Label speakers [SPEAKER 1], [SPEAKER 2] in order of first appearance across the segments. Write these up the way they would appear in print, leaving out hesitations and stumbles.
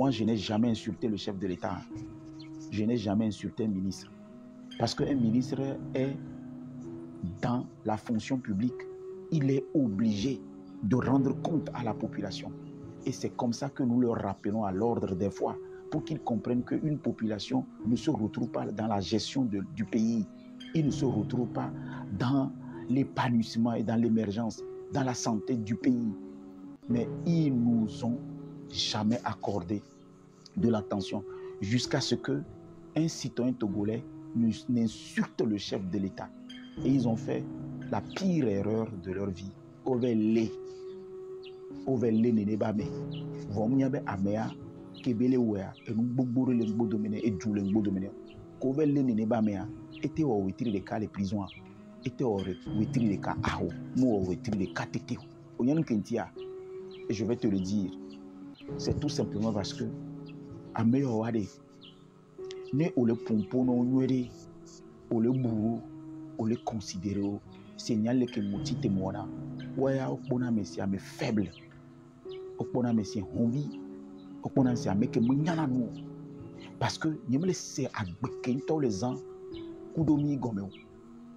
[SPEAKER 1] Moi, je n'ai jamais insulté le chef de l'État. Je n'ai jamais insulté un ministre. Parce qu'un ministre est dans la fonction publique. Il est obligé de rendre compte à la population. Et c'est comme ça que nous leur rappelons à l'ordre des fois, pour qu'ils comprennent qu'une population ne se retrouve pas dans la gestion du pays. Il ne se retrouve pas dans l'épanouissement et dans l'émergence, dans la santé du pays. Mais ils nous ont jamais accordé de l'attention jusqu'à ce qu'un citoyen togolais n'insulte le chef de l'État. Et ils ont fait la pire erreur de leur vie. Ovele nenebame. Vomnyabe amea kebele wea enugbogbore le ngbodomene edjule ngbodomene. Kovele nenebamea était au wetri de cas les prisons. Était au wetri de cas aho. Mo au wetri de cas tete. Onyan kentia. Et je vais te le dire. C'est tout simplement parce que amea wade ne ole pompo no nwere ole buru ole considérer signale que moti témoina waya okpona mesia me faible okpona mesia envie okpona mesia me que munyana no parce que nyemele c'est agbekento les gens kudomi gomeo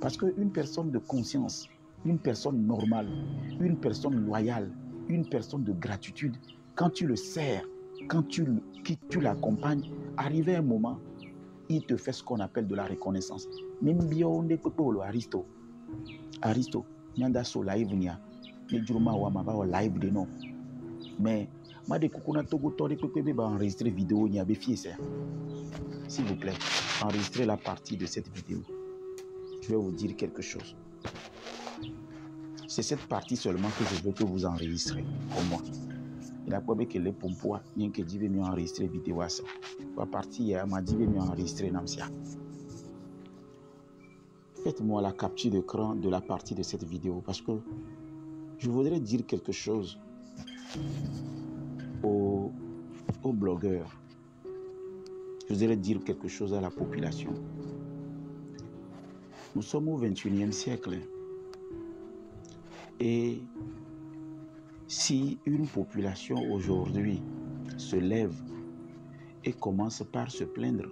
[SPEAKER 1] parce que une personne de conscience, une personne normale, une personne loyale, une personne de gratitude, quand tu le sers, quand tu l'accompagnes, arrivé un moment, il te fait ce qu'on appelle de la reconnaissance. Même bien on est peuple Aristo, nyanda so live nia, ne juruma wa ma ba live de non. Mais ma de kukuna togo tori pepe ba enregistrer vidéo nia be fier ça. S'il vous plaît, enregistrez la partie de cette vidéo. Je vais vous dire quelque chose. C'est cette partie seulement que je veux que vous enregistrez pour moi. Il a pas que les pompois, rien que dit mieux enregistrer vidéo à ça. La partie m'a dit mieux enregistrer namsia. Faites-moi la capture d'écran de la partie de cette vidéo parce que je voudrais dire quelque chose aux blogueurs. Je voudrais dire quelque chose à la population. Nous sommes au 21e siècle. Et si une population aujourd'hui se lève et commence par se plaindre,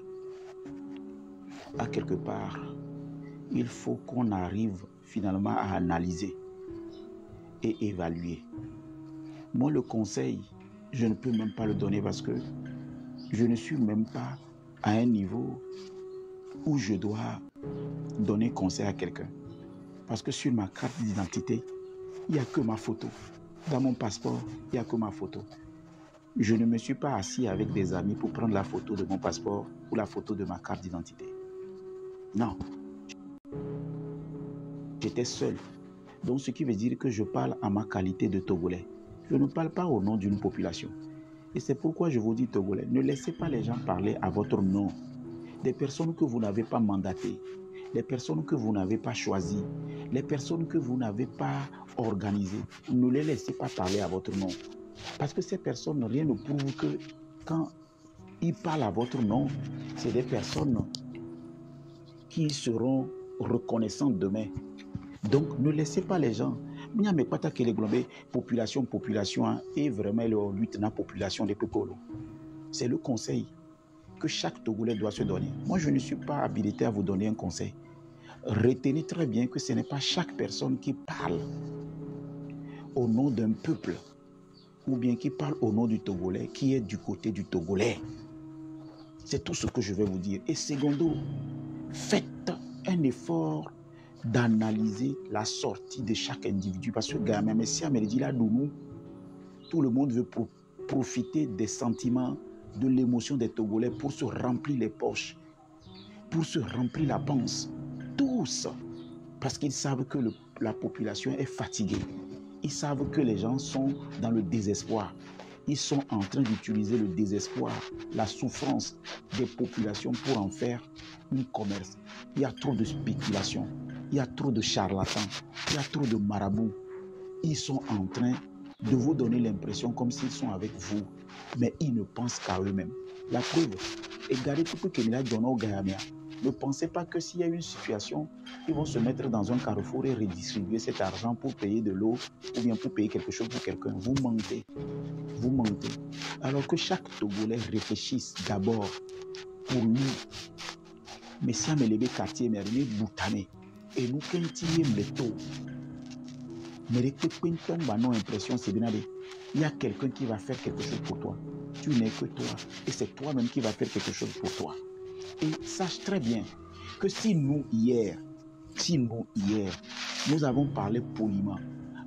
[SPEAKER 1] à quelque part, il faut qu'on arrive finalement à analyser et évaluer. Moi, le conseil, je ne peux même pas le donner parce que je ne suis même pas à un niveau où je dois donner conseil à quelqu'un. Parce que sur ma carte d'identité, il n'y a que ma photo. Dans mon passeport, il n'y a que ma photo. Je ne me suis pas assis avec des amis pour prendre la photo de mon passeport ou la photo de ma carte d'identité. Non. J'étais seul. Donc, ce qui veut dire que je parle à ma qualité de Togolais. Je ne parle pas au nom d'une population. Et c'est pourquoi je vous dis, Togolais, ne laissez pas les gens parler à votre nom. Des personnes que vous n'avez pas mandatées, les personnes que vous n'avez pas choisies, les personnes que vous n'avez pas organisées, ne les laissez pas parler à votre nom. Parce que ces personnes, rien ne prouve que quand ils parlent à votre nom, c'est des personnes qui seront reconnaissantes demain. Donc, ne laissez pas les gens. Population, et vraiment le lutte dans la population des peuples. C'est le conseil que chaque Togolais doit se donner. Moi, je ne suis pas habilité à vous donner un conseil. Retenez très bien que ce n'est pas chaque personne qui parle au nom d'un peuple ou bien qui parle au nom du Togolais qui est du côté du Togolais. C'est tout ce que je vais vous dire. Et secondo, faites un effort d'analyser la sortie de chaque individu. Parce que tout le monde veut profiter des sentiments, de l'émotion des Togolais pour se remplir les poches, pour se remplir la panse. Tous. Parce qu'ils savent que la population est fatiguée. Ils savent que les gens sont dans le désespoir. Ils sont en train d'utiliser le désespoir, la souffrance des populations pour en faire un commerce. Il y a trop de spéculation. Il y a trop de charlatans, il y a trop de marabouts. Ils sont en train de vous donner l'impression comme s'ils sont avec vous, mais ils ne pensent qu'à eux-mêmes. La preuve, regardez tout ce que Mila donne au Gayamia. Ne pensez pas que s'il y a une situation, ils vont se mettre dans un carrefour et redistribuer cet argent pour payer de l'eau ou bien pour payer quelque chose pour quelqu'un. Vous mentez. vous mentez. Alors que chaque Togolais réfléchisse d'abord pour lui. Mais ça me lève quartier, mais rien boutamé. Et nous, quand il y a métaux, mais non impression, c'est bien. Il y a quelqu'un qui va faire quelque chose pour toi. Tu n'es que toi. Et c'est toi-même qui va faire quelque chose pour toi. Et sache très bien que si nous, hier, nous avons parlé poliment,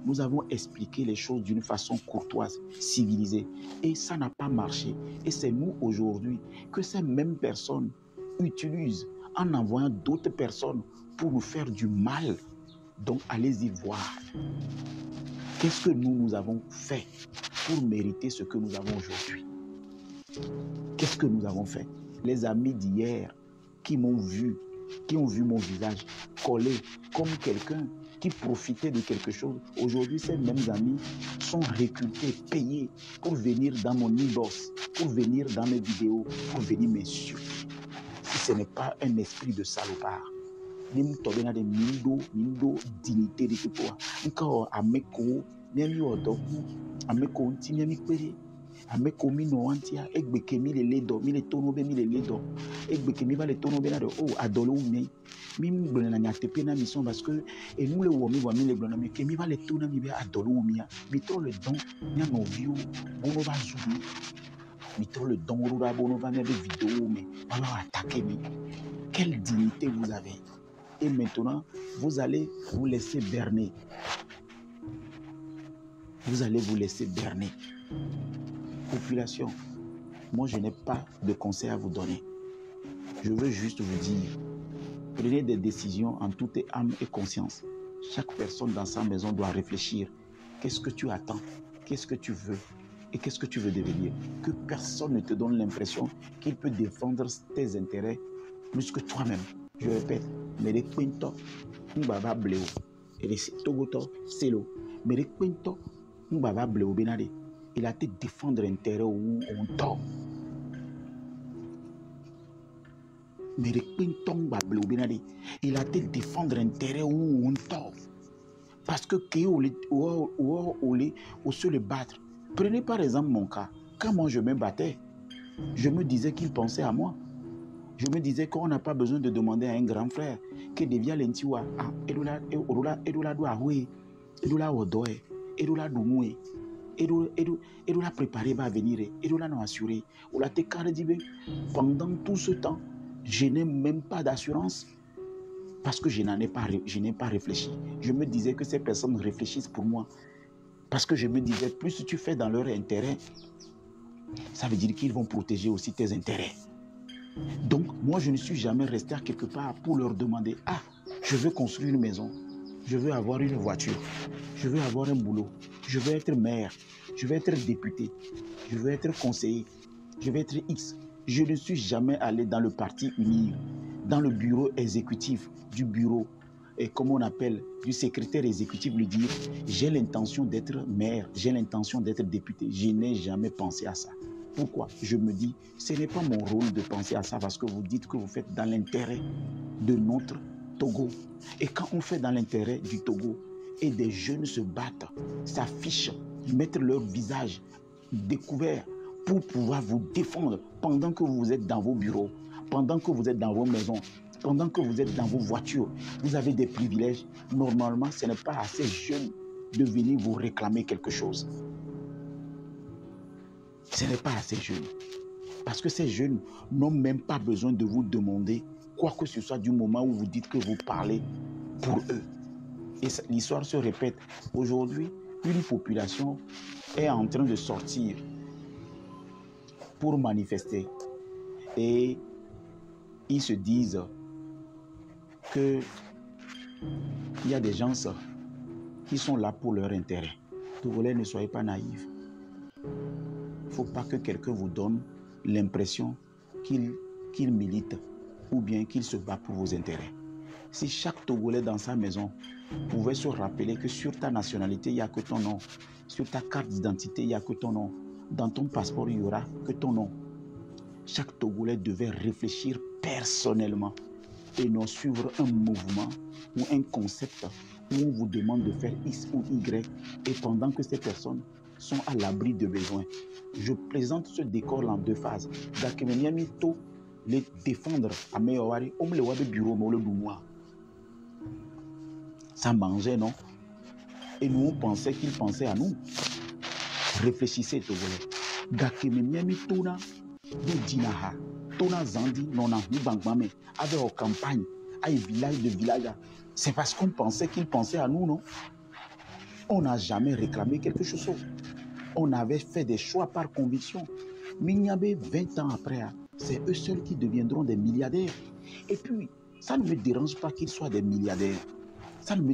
[SPEAKER 1] nous avons expliqué les choses d'une façon courtoise, civilisée, et ça n'a pas marché. Et c'est nous, aujourd'hui, que ces mêmes personnes utilisent en envoyant d'autres personnes pour nous faire du mal. Donc, allez-y voir. Qu'est-ce que nous avons fait pour mériter ce que nous avons aujourd'hui? Qu'est-ce que nous avons fait? Les amis d'hier qui m'ont vu, qui ont vu mon visage collé comme quelqu'un qui profitait de quelque chose. Aujourd'hui, ces mêmes amis sont recrutés, payés pour venir dans mon inbox, pour venir dans mes vidéos, pour venir m'insulter. Si ce n'est pas un esprit de salopard. Nim tobena de mindo dignité de toi. Encore ameko nemi odoku ameko nti nemi pere ameko mino antia egbeke mi le ledo mi le tono be mi le ledo egbeke mi va le tono be na de oh adolo mi blona na nyatepe na mission parce que et nous le womi wa mi le blona mi ke mi va le tono mi be adolo mi mi to le don mi no view bono va zumi mi to le don ro bono va me vidéo mais va attaquer mi. Quelle dignité vous avez? Et maintenant, vous allez vous laisser berner. Vous allez vous laisser berner. Population, moi je n'ai pas de conseils à vous donner. Je veux juste vous dire, prenez des décisions en toute âme et conscience. Chaque personne dans sa maison doit réfléchir. Qu'est-ce que tu attends? Qu'est-ce que tu veux? Et qu'est-ce que tu veux devenir? Que personne ne te donne l'impression qu'il peut défendre tes intérêts plus que toi-même. Je répète, mais les quintos, nous bava bléo, et les togoto, c'est l'eau. Mais les quintos, nous bava bléo benade. Il a été défendre l'intérêt où on tort. Mais les quintos, nous bava bléo benade. Il a été défendre l'intérêt où on tort. Parce que on se le battre. Prenez par exemple mon cas. Quand moi je me battais, je me disais qu'il pensait à moi. Je me disais qu'on n'a pas besoin de demander à un grand frère que devient l'entiwa. Ah, Edola doit oui, Edola odoe, Edola doumoue, Edola préparé va venir, Edola non assuré. Ola te cardibe. Pendant tout ce temps, je n'ai même pas d'assurance parce que je n'ai pas réfléchi. Je me disais que ces personnes réfléchissent pour moi parce que je me disais plus tu fais dans leur intérêt, ça veut dire qu'ils vont protéger aussi tes intérêts. Donc, moi, je ne suis jamais resté à quelque part pour leur demander « Ah, je veux construire une maison, je veux avoir une voiture, je veux avoir un boulot, je veux être maire, je veux être député, je veux être conseiller, je veux être X. » Je ne suis jamais allé dans le parti unir, dans le bureau exécutif du bureau, et comme on appelle, du secrétaire exécutif, lui dire « J'ai l'intention d'être maire, j'ai l'intention d'être député. » Je n'ai jamais pensé à ça. Pourquoi? Je me dis, ce n'est pas mon rôle de penser à ça parce que vous dites que vous faites dans l'intérêt de notre Togo. Et quand on fait dans l'intérêt du Togo et des jeunes se battent, s'affichent, mettent leur visage découvert pour pouvoir vous défendre pendant que vous êtes dans vos bureaux, pendant que vous êtes dans vos maisons, pendant que vous êtes dans vos voitures, vous avez des privilèges. Normalement, ce n'est pas à ces jeunes de venir vous réclamer quelque chose. Ce n'est pas assez jeune. Parce que ces jeunes n'ont même pas besoin de vous demander quoi que ce soit du moment où vous dites que vous parlez pour eux. Et l'histoire se répète. Aujourd'hui, une population est en train de sortir pour manifester. Et ils se disent qu'il y a des gens qui sont là pour leur intérêt. Togolais, ne soyez pas naïfs. Il ne faut pas que quelqu'un vous donne l'impression qu'il milite ou bien qu'il se bat pour vos intérêts. Si chaque Togolais dans sa maison pouvait se rappeler que sur ta nationalité, il n'y a que ton nom. Sur ta carte d'identité, il n'y a que ton nom. Dans ton passeport, il n'y aura que ton nom. Chaque Togolais devait réfléchir personnellement et non suivre un mouvement ou un concept où on vous demande de faire X ou Y et pendant que ces personnes sont à l'abri de besoins. Je présente ce décor en deux phases. Les défendre à Meowari, on me le bureau, le doumois. Ça mangeait, non? Et nous, on pensait qu'il pensait à nous. Réfléchissez, Togolais. Gakemeniami Tona, de Dinaha, Tona Zandi, non, non, Nibangbame, avec aux campagnes, à village de village. C'est parce qu'on pensait qu'il pensait à nous, non? On n'a jamais réclamé quelque chose. On avait fait des choix par conviction. Mignabe, 20 ans après, c'est eux seuls qui deviendront des milliardaires. Et puis, ça ne me dérange pas qu'ils soient des milliardaires. Ça ne me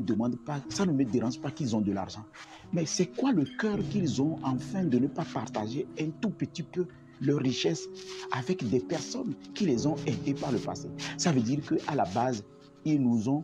[SPEAKER 1] dérange pas qu'ils ont de l'argent. Mais c'est quoi le cœur qu'ils ont afin de ne pas partager un tout petit peu leur richesse avec des personnes qui les ont aidés par le passé? Ça veut dire qu'à la base, ils nous ont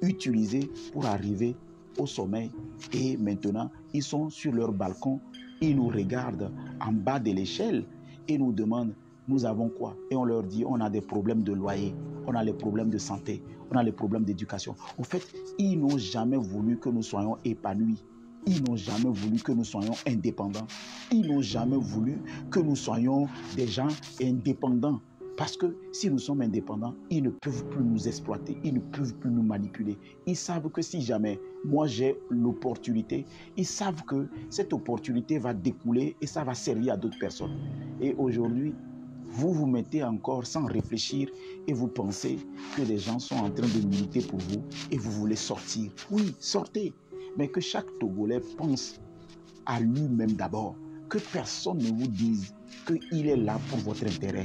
[SPEAKER 1] utilisés pour arriver au sommet. Et maintenant, ils sont sur leur balcon. Ils nous regardent en bas de l'échelle et nous demandent, nous avons quoi? Et on leur dit, on a des problèmes de loyer, on a les problèmes de santé, on a les problèmes d'éducation. En fait, ils n'ont jamais voulu que nous soyons épanouis. Ils n'ont jamais voulu que nous soyons indépendants. Ils n'ont jamais voulu que nous soyons des gens indépendants. Parce que si nous sommes indépendants, ils ne peuvent plus nous exploiter, ils ne peuvent plus nous manipuler. Ils savent que si jamais moi j'ai l'opportunité, ils savent que cette opportunité va découler et ça va servir à d'autres personnes. Et aujourd'hui, vous vous mettez encore sans réfléchir et vous pensez que des gens sont en train de militer pour vous et vous voulez sortir. Oui, sortez. Mais que chaque Togolais pense à lui-même d'abord. Que personne ne vous dise qu'il est là pour votre intérêt.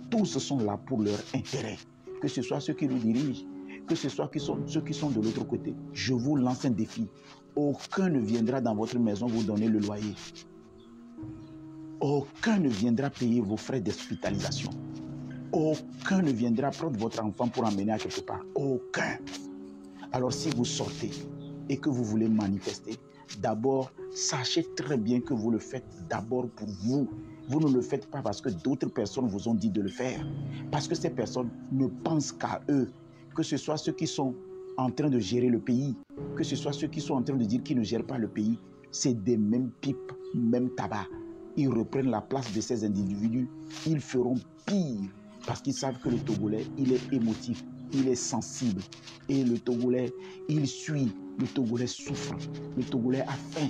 [SPEAKER 1] Tous sont là pour leur intérêt. Que ce soit ceux qui nous dirigent, que ce soit ceux qui sont de l'autre côté. Je vous lance un défi. Aucun ne viendra dans votre maison vous donner le loyer. Aucun ne viendra payer vos frais d'hospitalisation. Aucun ne viendra prendre votre enfant pour emmener à quelque part. Aucun. Alors si vous sortez et que vous voulez manifester, d'abord, sachez très bien que vous le faites d'abord pour vous. Vous ne le faites pas parce que d'autres personnes vous ont dit de le faire. Parce que ces personnes ne pensent qu'à eux. Que ce soit ceux qui sont en train de gérer le pays, que ce soit ceux qui sont en train de dire qu'ils ne gèrent pas le pays, c'est des mêmes pipes, même tabac. Ils reprennent la place de ces individus. Ils feront pire parce qu'ils savent que le Togolais, il est émotif, il est sensible. Et le Togolais, il suit. Le Togolais souffre. Le Togolais a faim.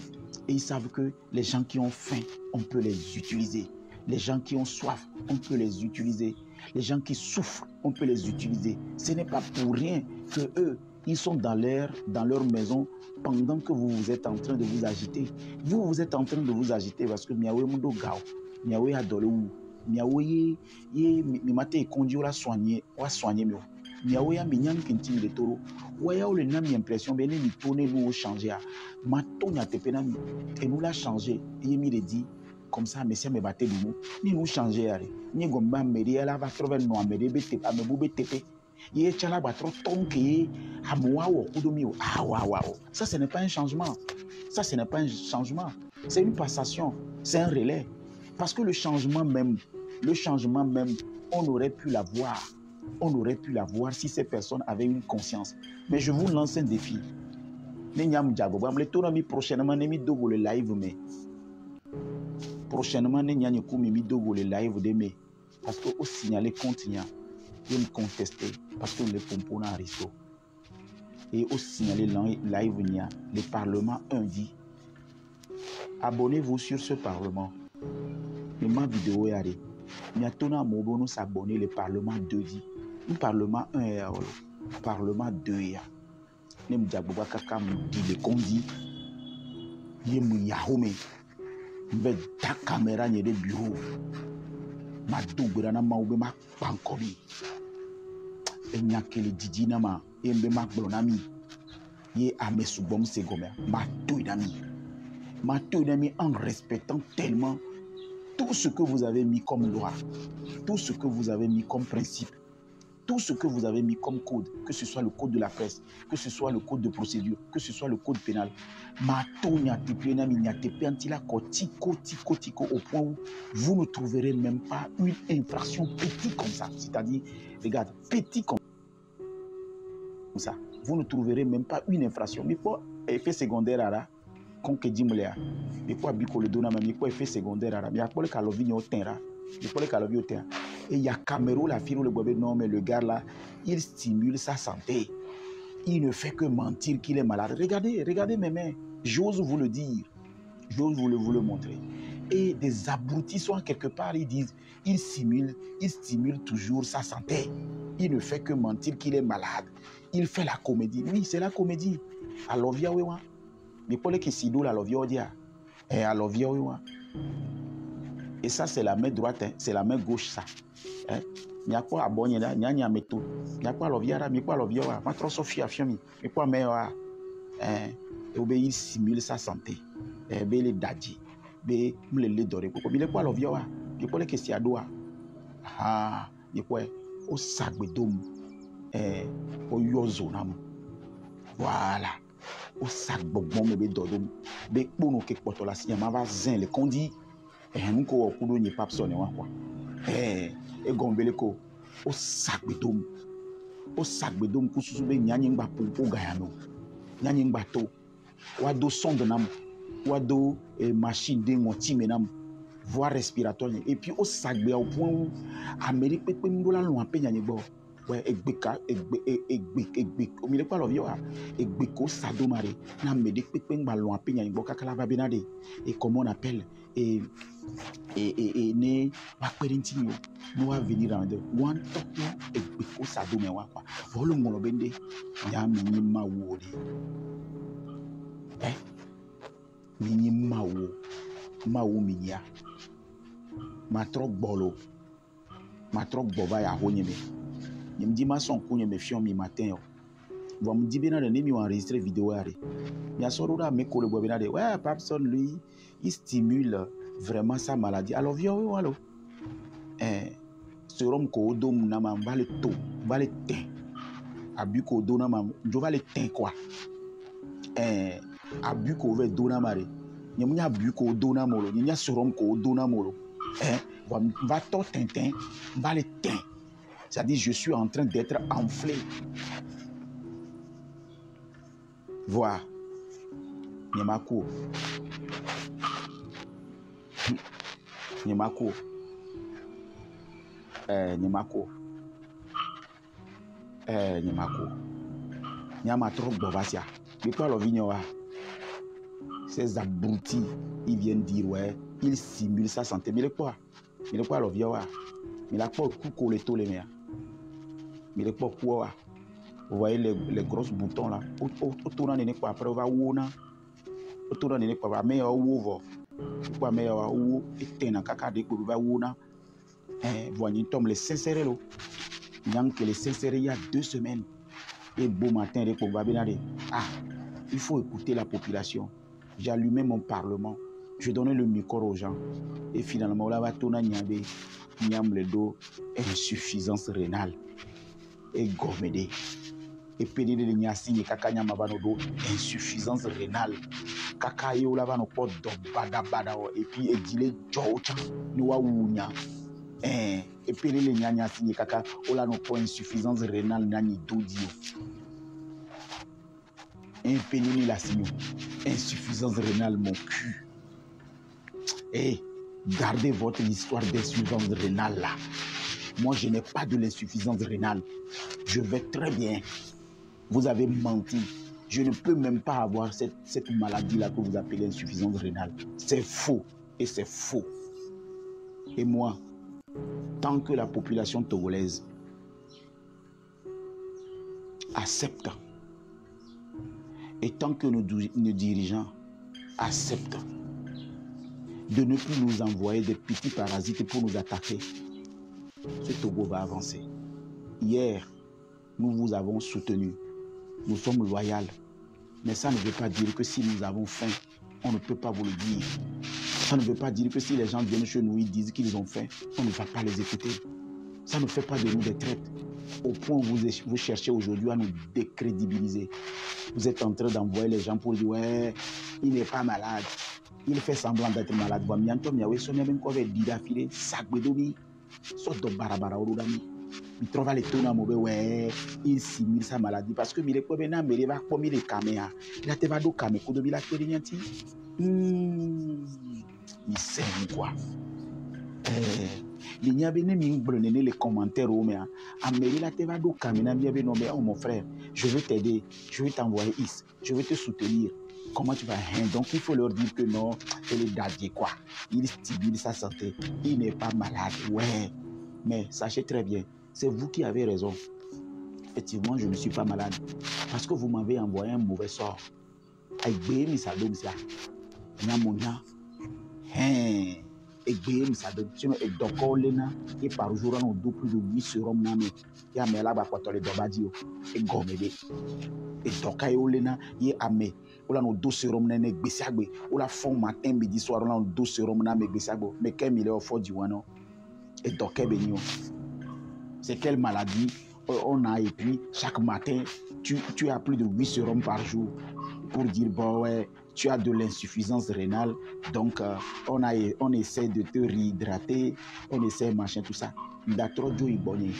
[SPEAKER 1] Et ils savent que les gens qui ont faim, on peut les utiliser. Les gens qui ont soif, on peut les utiliser. Les gens qui souffrent, on peut les utiliser. Ce n'est pas pour rien que eux, ils sont dans leur maison pendant que vous êtes en train de vous agiter. Vous êtes en train de vous agiter parce que miawe mundo gao, miawe adolou, miawe ye mimate kondio la soigner, wa soigner mieux. Miawe ya minyan kintim de toro. Waya ou le nam impression ben ni tourner nous changer. Mato nya tepena mi et nous l'a changé. Et mi le dit comme ça monsieur me batté nous ni nous changer ari. Ni gomba meri ala va trouver no ameri bete amebu bete. Ye chala ba trop tonke amwa wo kudomi o. Ah waouh. Ça ce n'est pas un changement. Ça ce n'est pas un changement. C'est une passation, c'est un relais. Parce que le changement même, on aurait pu l'avoir. On aurait pu l'avoir si ces personnes avaient une conscience. Mais je vous lance un défi. Prochainement, le live, mais prochainement, le live, parce que au signaler continue, il me contester parce que le pompon a risqué. Et au signaler live, le Parlement 1 dit abonnez-vous sur ce Parlement. Mais ma vidéo est allée. Il y a tout un moment s'abonner le Parlement 2 dit. Le Parlement 1 est à le Parlement 2 est à. Nem diaboba kaka dit le condi. Yemu yahome. Mbe ta caméra n'y de bureau. Ma double na ma oube ma pankomi. Et n'y a que le didi na ma. Et mbe ma blonami. Ye ame soubom segome. Ma touinami. Ma touinami en respectant tellement tout ce que vous avez mis comme loi, tout ce que vous avez mis comme principe, tout ce que vous avez mis comme code, que ce soit le code de la presse, que ce soit le code de procédure, que ce soit le code pénal, au point où vous ne trouverez même pas une infraction petite comme ça. C'est-à-dire, regarde, petit comme ça. Vous ne trouverez même pas une infraction. Mais pour effet secondaire, là, quand que dit moulea mais quoi biko le dona mais quoi effet secondaire mais après le calovi au terrain pour les calories au terrain et il y a Cameroun la fille le bébé non mais le gars là il stimule sa santé, il ne fait que mentir qu'il est malade. Regardez mes mains, j'ose vous le dire, j'ose vous le montrer. Et des abrutis sont quelque part, ils disent, il stimule toujours sa santé. Il ne fait que mentir qu'il est malade. Il fait la comédie. Oui, c'est la comédie. Alors, viens, oui, mais pour les qui s'y douent, alors, viens, et alors, viens, oui, et ça, c'est la main droite, hein? C'est la main gauche, ça. Hein? Il y a quoi à bon, il y a métaux. Il y a quoi à l'oviara, il y a quoi à l'oviara. Ma trop sophie à fiami. Il y a quoi à meilleur. Il simule sa santé. Il est dadji. Il est doré. Il y a quoi à l'oviara. Il y a quoi à l'oviara. Ah, il y a quoi au sagbedom. Au yozonam. Voilà. Au sagbobom, mais dodom. Mais pour nous, quelque chose là, si on va zin, les condits. Nous ko kudo ni pap sonne wa quoi e gombele ko o sagbedom ku susu be nyanyi ngba pompo gayano nyanyi ngba to wa do sonde nam wa do machine de ngoti menam voie respiratoire et puis au sagbe au point où Amérique pepe ndola lo ape nyanyi bo ouais egbeka egbe o mi le pa lo vio egbeko sadomare na mede pepe ngba lo ape nyanyi bo kakala ba benade et comment on appelle et ne wakperintino no wa venir en deux one tokyo et biko sado me wa kwa volo ngolo bende ya minyi mawo minyi mawo minya matrok bolo matrok boba ya honyeme nyimdi ma son kunye me fion mi matin yo vous me dites bien de ne mi enregistrer vidéo are mi asoro da me ko le bobe na de ouais Papson lui il stimule vraiment sa maladie. Alors viens, alors. Ce rhum qu'on donne, on va le taux, on va le teint. Abus qu'on donne, on va le teint quoi. Abus qu'on veut donner maré. Il y a abus qu'on donne molo, il y a ce rhum qu'on donne molo. Va tout teint, on va le teint. C'est-à-dire, je suis en train d'être enflé. Voilà. Nyamako. Nyamako. Nyama trop bobasia. Mais quoi le vignoa? Ces abrutis, ils viennent dire ouais, ils simulent sa santé. Mais le quoi le vignoa? Mais la quoi coucou les taux les mères. Mais le quoi? Vous voyez les grosses boutons là. Autour d'un quoi après on va wona. Autour d'un quoi va meilleur ouvre. Quoi meilleur ou et na kaka de quoi va wona. Voyez Tom les sincères là. Nyang que les sincères il y a 2 semaines. Et beau matin de quoi va bien aller. Ah, il faut écouter la population. J'allumais mon parlement. Je donnais le micro aux gens. Et finalement là va tourner nyam le dos insuffisance rénale. Et gomédé. Et pédé de l'ignaci et kaka nyama va do insuffisance rénale. Kaka yo la va no pot do bada et puis et dile jocha ni wa wunya. Et pédé le nyanyasi et kaka ola no pot insuffisance rénale nani dodio. Et pédé la signo insuffisance rénale mon cul. Et gardez votre histoire d'insuffisance rénale là. Moi, je n'ai pas de l'insuffisance rénale. Je vais très bien. Vous avez menti. Je ne peux même pas avoir cette maladie-là que vous appelez insuffisance rénale. C'est faux. Et c'est faux. Et moi, tant que la population togolaise accepte, et tant que nos dirigeants acceptent de ne plus nous envoyer des petits parasites pour nous attaquer, ce Togo va avancer. Hier, nous vous avons soutenu. Nous sommes loyaux. Mais ça ne veut pas dire que si nous avons faim, on ne peut pas vous le dire. Ça ne veut pas dire que si les gens viennent chez nous, ils disent qu'ils ont faim, on ne va pas les écouter. Ça ne fait pas de nous des traites. Au point où vous cherchez aujourd'hui à nous décrédibiliser. Vous êtes en train d'envoyer les gens pour dire « Ouais, il n'est pas malade. Il fait semblant d'être malade. » il trouve les taux dans ouais, il simule sa maladie parce que il est pas bien, mais il va pas mis les caméras. Il a te va do caméra, coup de bila te rien-ti. Il sait quoi. Il n'y a pas de les commentaires au mea. Amélie la te va do caméra, non mais oh mon frère, je veux t'aider, je veux t'envoyer ici, je veux te soutenir. Comment tu vas? Donc il faut leur dire que non, elle est dadie quoi. Il stimule sa santé, il n'est pas malade, ouais. Mais sachez très bien, c'est vous qui avez raison. Effectivement, je ne suis pas malade. Parce que vous m'avez envoyé un mauvais sort. Avec Bémi Sadoum, ça. Nyamonia. Et Bémi Sadoum. Sinon, et Doko Lena, et par jour, on a plus de 8 sérums. Et à mes là-bas, quand on les dobadio. Et Gomede. Et Doka et Olena, et à mes. On a 2 sérums, et Bessagbe. On a fond matin, midi, soir, on a 2 sérums, et Bessagbe. Mais quel milieu au fond du Wano. Et Doka Benio. C'est quelle maladie on a, et puis chaque matin, tu as plus de 8 sérums par jour pour dire, bon, ouais, tu as de l'insuffisance rénale, donc on essaie de te réhydrater, on essaie machin, tout ça. D'accord, Joe Ibonné.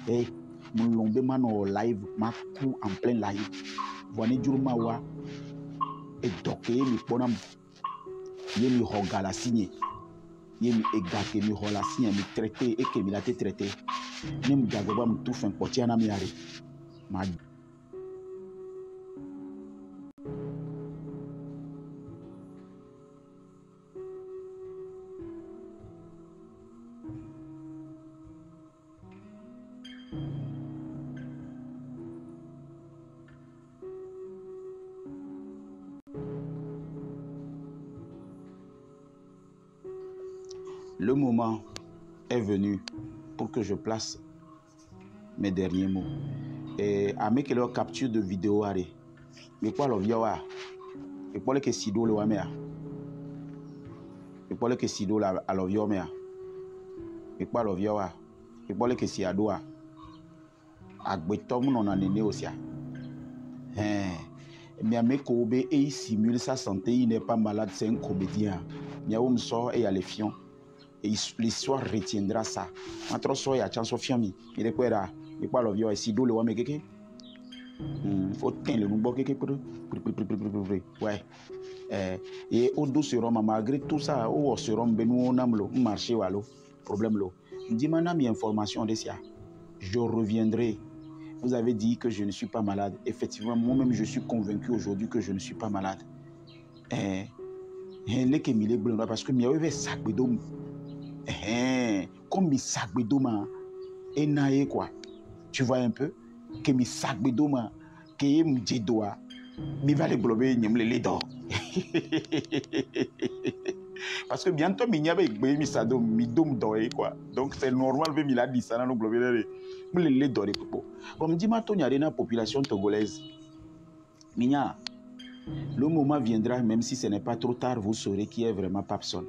[SPEAKER 1] Et mon lombe mano live, ma coup en plein live. Voyez, Djourma wa, et doké, mi ponam, yé mi hogala signé. Yé mi egate, mi hola signé, mi traité, et que mi l'a traité. Ni mi jagoba, mi tout fin, potier na mi ari. Ma le moment est venu pour que je place mes derniers mots. Et à mes quelques captures de vidéo, mais quoi le vieux wa, et pour le que sido le wamea, et pour le que sido la à le vieux mea, et quoi le vieux wa, et pour le que si adoa, à Gbetom non en néné aussi. Mais à mes kobe et il simule sa santé, il n'est pas malade, c'est un comédien. Miaoum sort et à l'effion. Et l'histoire retiendra ça. Entre soi et à chanson fiami. Il est quoi là? Il parle vieux ici d'où le wame keke. Faut tenir le nouveau keke pour. Ouais. Et au dos sérum, malgré tout ça, au sérum, ben nous on a le marché ou allo. Problème lo. Dis-moi n'a mis information de ça. Je reviendrai. Vous avez dit que je ne suis pas malade. Effectivement, moi-même, je suis convaincu aujourd'hui que je ne suis pas malade. Parce que il y avait ça comme mi sagbedoma et nae quoi. Tu vois un peu que mi sagbedoma que mi jedoa mi va les blober les dents. Parce que bientôt mi n'y avait mi sadom mi dom doé quoi. Donc c'est normal que mi la dit ça dans le blober les dents. Bon me dit ma tonya na population togolaise. Minya, le moment viendra, même si ce n'est pas trop tard, vous saurez qui est vraiment Papson.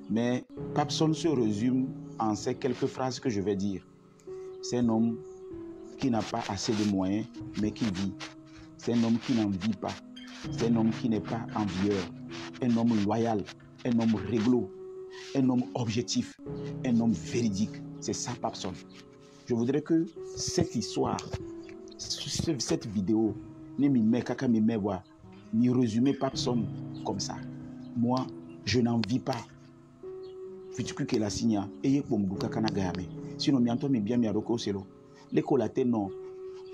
[SPEAKER 1] Mais Papson se résume en ces quelques phrases que je vais dire. C'est un homme qui n'a pas assez de moyens, mais qui vit. C'est un homme qui n'en vit pas. C'est un homme qui n'est pas envieur. Un homme loyal. Un homme réglo. Un homme objectif. Un homme véridique. C'est ça, Papson. Je voudrais que cette histoire, cette vidéo, ni résumer Papson comme ça. Moi, je n'en vis pas. Que la signa et pour m'duka kanagame sinon bientôt mais bien mi aroko selo l'école a non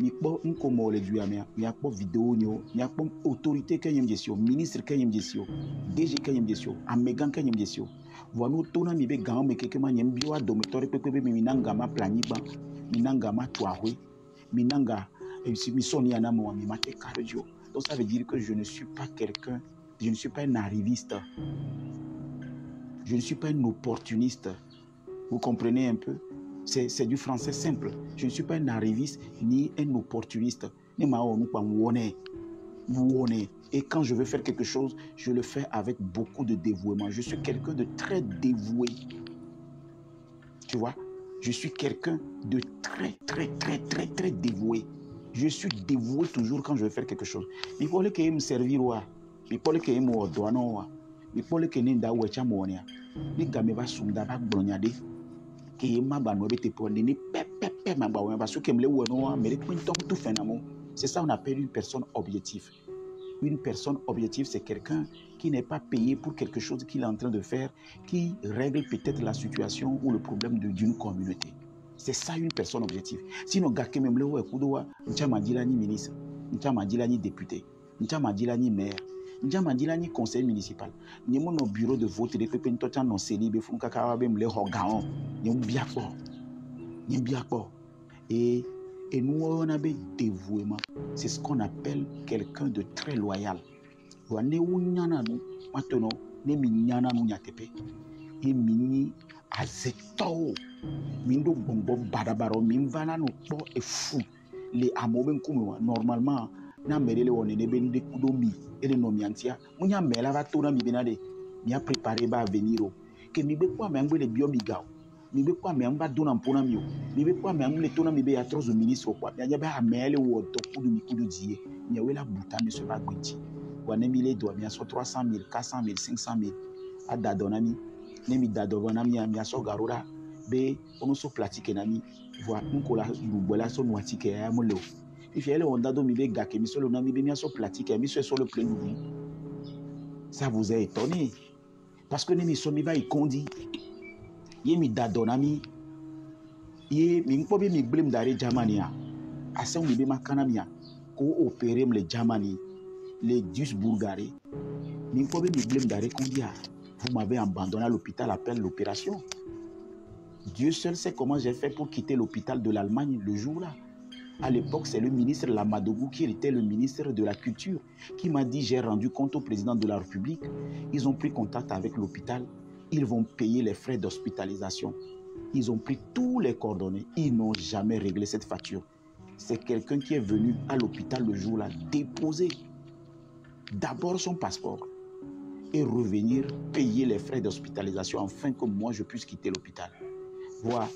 [SPEAKER 1] mi po nkomo le duamia mi akpo vidéo nyo mi akpo autorité kanyem gestion ministre kanyem gestion DG kanyem gestion amegan kanyem gestion voilà tona mi be gan me keke ma nyem biwa domitoire pepe mi nanga ma planiba mi nanga ma tuahwe mi nanga mi soni anamo mi mate cardio. Donc ça veut dire que je ne suis pas quelqu'un, je ne suis pas un arriviste. Je ne suis pas un opportuniste. Vous comprenez un peu? C'est du français simple. Je ne suis pas un arriviste ni un opportuniste. Et quand je veux faire quelque chose, je le fais avec beaucoup de dévouement. Je suis quelqu'un de très dévoué. Tu vois? Je suis quelqu'un de très dévoué. Je suis dévoué toujours quand je veux faire quelque chose. Il faut que me servir. Il faut que me donner. Il faut que ne da wecha monia ni game va sunda ba glonyade C'est ça qu'on appelle une personne objective. Une personne objective, c'est quelqu'un qui n'est pas payé pour quelque chose qu'il est en train de faire, qui règle peut-être la situation ou le problème d'une communauté. C'est ça une personne objective. Sinon, gars qui même le ouais, kudowa, n'tchamadila ni ministre, n'tchamadila ni député, n'tchamadila ni maire, n'tchamadila ni conseil municipal. Ni mon bureau de vote, les pépins totan non célibé, funka kawabem le hogaon, ni mbiako, ni mbiako. Et nous, on a des dévouements. C'est ce qu'on appelle quelqu'un de très loyal. Maintenant, ne minyana nu nyatepe. Et mini azeto. Mindo bombo badabaro. Minvana no po e fou. Les amoben kumewa. Normalement, na merele wonene bende kudomi. Et le nomiantia. Munya mela va tona mi benade. Mi a préparé ba venir. Que mi be kwa me angwe le biomigao. Mi be kwa me amba dona mpona mio. Mi be kwa me angwe le tona mi be ya trozo ministre kwa. Mi a mele wo to kudu mi kudu die. Mi a wela buta mi se ba gwinti. Wane mi le doa mi a so 300 000, 400 000, 500 000. A dadonami. Ne mi dadonami mi a so garura. Be ono so platike nami. Voa nkola lubola so nwatike ya mo leo. If elle on dado mi be gake mi so lo nami be mi a so platike mi so le plein d'oubli. Ça vous a étonné parce que ne mi so mi ba ikondi. Ye mi dadonami. Ye mi nkobe mi blame dare Germania. Asa mi be makanamia ko opérer le Germany. Les Duisburgarais, vous m'avez abandonné à l'hôpital après l'opération. Dieu seul sait comment j'ai fait pour quitter l'hôpital de l'Allemagne le jour-là. À l'époque, c'est le ministre Lamadougou qui était le ministre de la Culture qui m'a dit, j'ai rendu compte au président de la République. Ils ont pris contact avec l'hôpital. Ils vont payer les frais d'hospitalisation. Ils ont pris tous les coordonnées. Ils n'ont jamais réglé cette facture. C'est quelqu'un qui est venu à l'hôpital le jour-là déposer d'abord son passeport et revenir payer les frais d'hospitalisation afin que moi je puisse quitter l'hôpital. Voilà.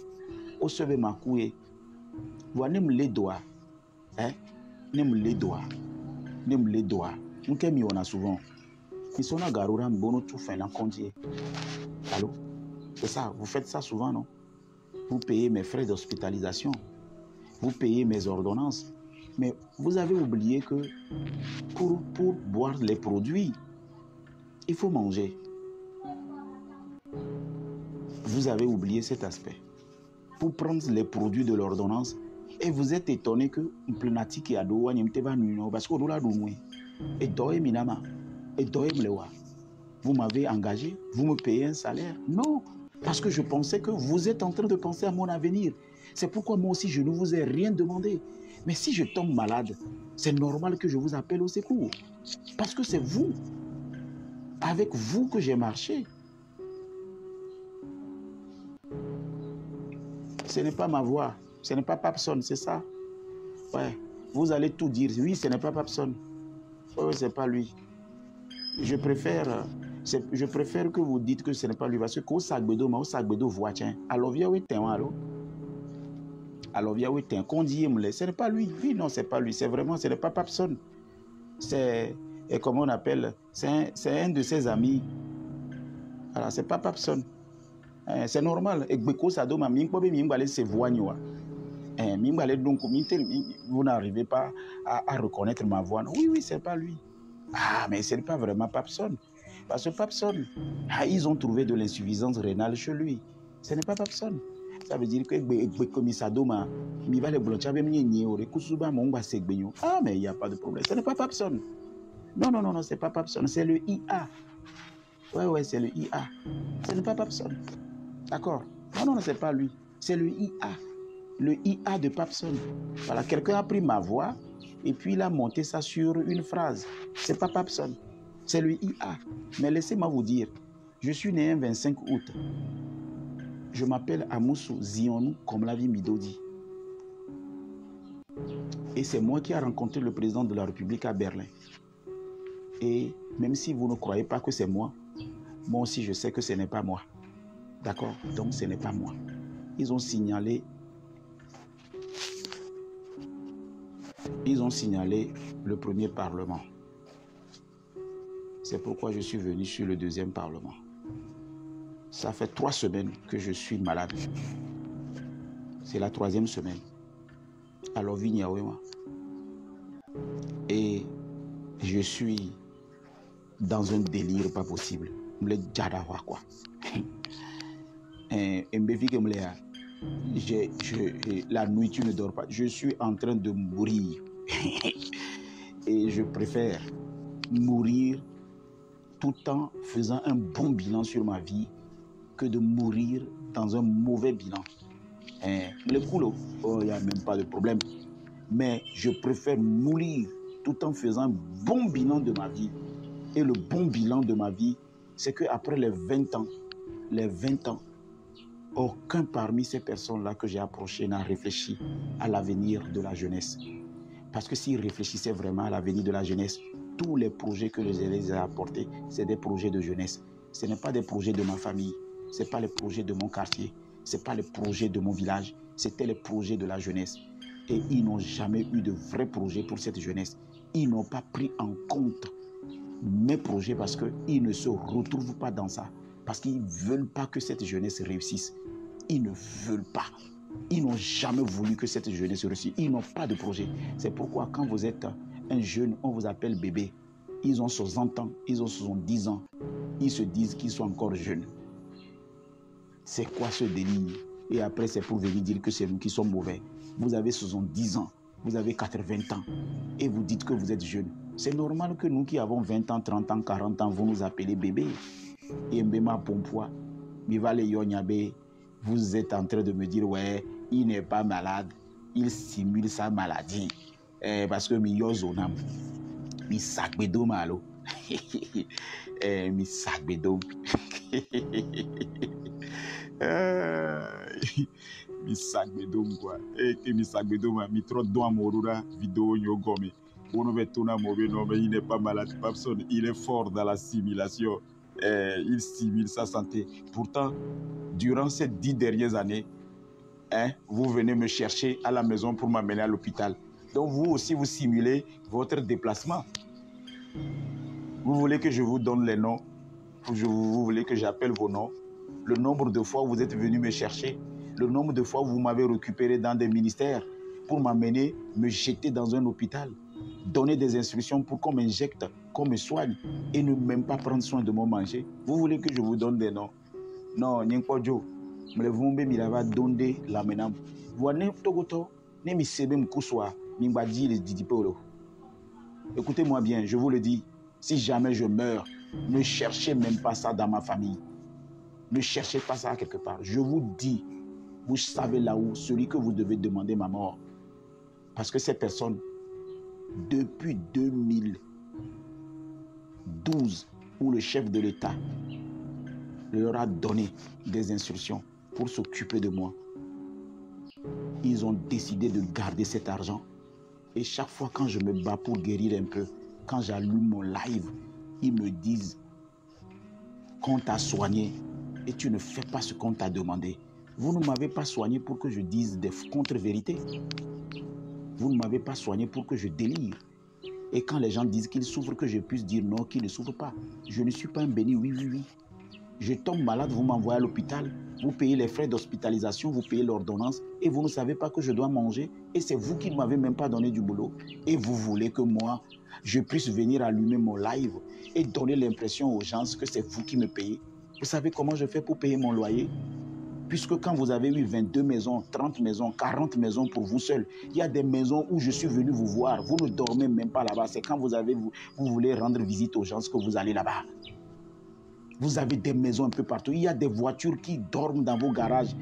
[SPEAKER 1] Au sauver ma couille. Voilà, nem les doigts. Hein? Nem les doigts. Nem les doigts. Nous qui on a souvent. Ils sont à Garoura, Mbono, tout fait l'encondier. Allô? C'est ça, vous faites ça souvent, non? Vous payez mes frais d'hospitalisation. Vous payez mes ordonnances. Mais vous avez oublié que pour boire les produits, il faut manger. Vous avez oublié cet aspect. Pour prendre les produits de l'ordonnance, et vous êtes étonné que Mplenatique et Adoua n'imteba nuno parce que dola doué. Et doye minama. Et doye mlewa. Vous m'avez engagé, vous me payez un salaire. Non, parce que je pensais que vous êtes en train de penser à mon avenir. C'est pourquoi moi aussi je ne vous ai rien demandé. Mais si je tombe malade, c'est normal que je vous appelle au secours. Parce que c'est vous, avec vous que j'ai marché. Ce n'est pas ma voix, ce n'est pas Papson, c'est ça? Ouais, vous allez tout dire. Oui, ce n'est pas Papson. Oui, c'est pas lui. Je préfère que vous dites que ce n'est pas lui. Parce que quand Sagbedo, voit, tiens, alors viens, oui, t'es alors. Alors, viens, oui, t'es un condier, ce n'est pas lui. Oui, non, c'est pas lui. C'est vraiment, ce n'est pas Papson. C'est, et comment on appelle, c'est un de ses amis. Voilà, c'est pas Papson. C'est normal. Et Beko Sadoma, se voit. Donc, vous n'arrivez pas à reconnaître ma voix. Oui, oui, c'est pas lui. Ah, mais ce n'est pas vraiment Papson. Parce que Papson, ils ont trouvé de l'insuffisance rénale chez lui. Ce n'est pas Papson. Ça veut dire que ah, mais il n'y a pas de problème. Ce n'est pas Papson. Non, non, non, non, c'est pas Papson. C'est le IA. Ouais, c'est le IA. Ce n'est pas Papson. D'accord? Non, non, c'est pas lui. C'est le IA. Le IA de Papson. Voilà, quelqu'un a pris ma voix et puis il a monté ça sur une phrase. C'est pas Papson. C'est le IA. Mais laissez-moi vous dire, je suis né un 25 août. Je m'appelle Amoussou Zionou, comme l'a dit Midodi. Et c'est moi qui ai rencontré le président de la République à Berlin. Et même si vous ne croyez pas que c'est moi, moi aussi je sais que ce n'est pas moi. D'accord? Donc ce n'est pas moi. Ils ont signalé le premier parlement. C'est pourquoi je suis venu sur le deuxième parlement. Ça fait 3 semaines que je suis malade. C'est la 3e semaine. Alors, Vignawema. Et je suis dans un délire pas possible. Quoi. La nuit, tu ne dors pas. Je suis en train de mourir. Et je préfère mourir tout en faisant un bon bilan sur ma vie que de mourir dans un mauvais bilan. Le coulo, il n'y a même pas de problème. Mais je préfère mourir tout en faisant un bon bilan de ma vie. Et le bon bilan de ma vie, c'est qu'après les 20 ans, aucun parmi ces personnes-là que j'ai approchées n'a réfléchi à l'avenir de la jeunesse. Parce que s'ils réfléchissaient vraiment à l'avenir de la jeunesse, tous les projets que je les ai apportés, c'est des projets de jeunesse. Ce n'est pas des projets de ma famille, ce n'est pas les projets de mon quartier, ce n'est pas les projets de mon village, c'était les projets de la jeunesse. Et ils n'ont jamais eu de vrais projets pour cette jeunesse. Ils n'ont pas pris en compte mes projets parce qu'ils ne se retrouvent pas dans ça. Parce qu'ils ne veulent pas que cette jeunesse réussisse. Ils ne veulent pas. Ils n'ont jamais voulu que cette jeunesse réussisse. Ils n'ont pas de projet. C'est pourquoi quand vous êtes un jeune, on vous appelle bébé. Ils ont 60 ans, ils ont 70 ans. Ils se disent qu'ils sont encore jeunes. C'est quoi ce délire? Et après, c'est pour venir dire que c'est nous qui sommes mauvais. Vous avez 70 ans, vous avez 80 ans et vous dites que vous êtes jeune. C'est normal que nous qui avons 20 ans, 30 ans, 40 ans, vous nous appelez bébé. Et Mbema Pompoa, Mivale Yonyabe, vous êtes en train de me dire, ouais, il n'est pas malade, il simule sa maladie. Parce que mi yozonam, mi sakbedo malo. Mi sakbedo. Mi sakbedo quoi. Et mi sakbedo ma mi trop doigt morura vidéo yogome. On veut tourner mauvais non mais il n'est pas malade, personne, il est fort dans la simulation. Il simule sa santé. Pourtant, durant ces 10 dernières années, vous venez me chercher à la maison pour m'amener à l'hôpital. Donc vous aussi, vous simulez votre déplacement. Vous voulez que je vous donne les noms, vous voulez que j'appelle vos noms, le nombre de fois où vous êtes venu me chercher, le nombre de fois où vous m'avez récupéré dans des ministères pour m'amener, me jeter dans un hôpital, donner des instructions pour qu'on m'injecte, qu'on me soigne et ne même pas prendre soin de mon manger. Vous voulez que je vous donne des noms? Non, Nyenkwadjo, me vumbe milava donde la menam. Voine togoto, ne mi sebe mkuswa, mimbadji les didipolo. Écoutez-moi bien, je vous le dis, si jamais je meurs, ne cherchez même pas ça dans ma famille. Ne cherchez pas ça quelque part. Je vous dis, vous savez là où, celui que vous devez demander ma mort. Parce que ces personnes, depuis 2012, où le chef de l'État leur a donné des instructions pour s'occuper de moi, ils ont décidé de garder cet argent. Et chaque fois quand je me bats pour guérir un peu, quand j'allume mon live, ils me disent qu'on t'a soigné et tu ne fais pas ce qu'on t'a demandé. Vous ne m'avez pas soigné pour que je dise des contre-vérités. Vous ne m'avez pas soigné pour que je délire. Et quand les gens disent qu'ils souffrent, que je puisse dire non, qu'ils ne souffrent pas. Je ne suis pas un béni, oui. Je tombe malade, vous m'envoyez à l'hôpital, vous payez les frais d'hospitalisation, vous payez l'ordonnance et vous ne savez pas que je dois manger et c'est vous qui ne m'avez même pas donné du boulot. Et vous voulez que moi, je puisse venir allumer mon live et donner l'impression aux gens que c'est vous qui me payez. Vous savez comment je fais pour payer mon loyer? Puisque quand vous avez eu 22 maisons, 30 maisons, 40 maisons pour vous seul, il y a des maisons où je suis venu vous voir, vous ne dormez même pas là-bas. C'est quand vous voulez rendre visite aux gens que vous allez là-bas. Vous avez des maisons un peu partout. Il y a des voitures qui dorment dans vos garages.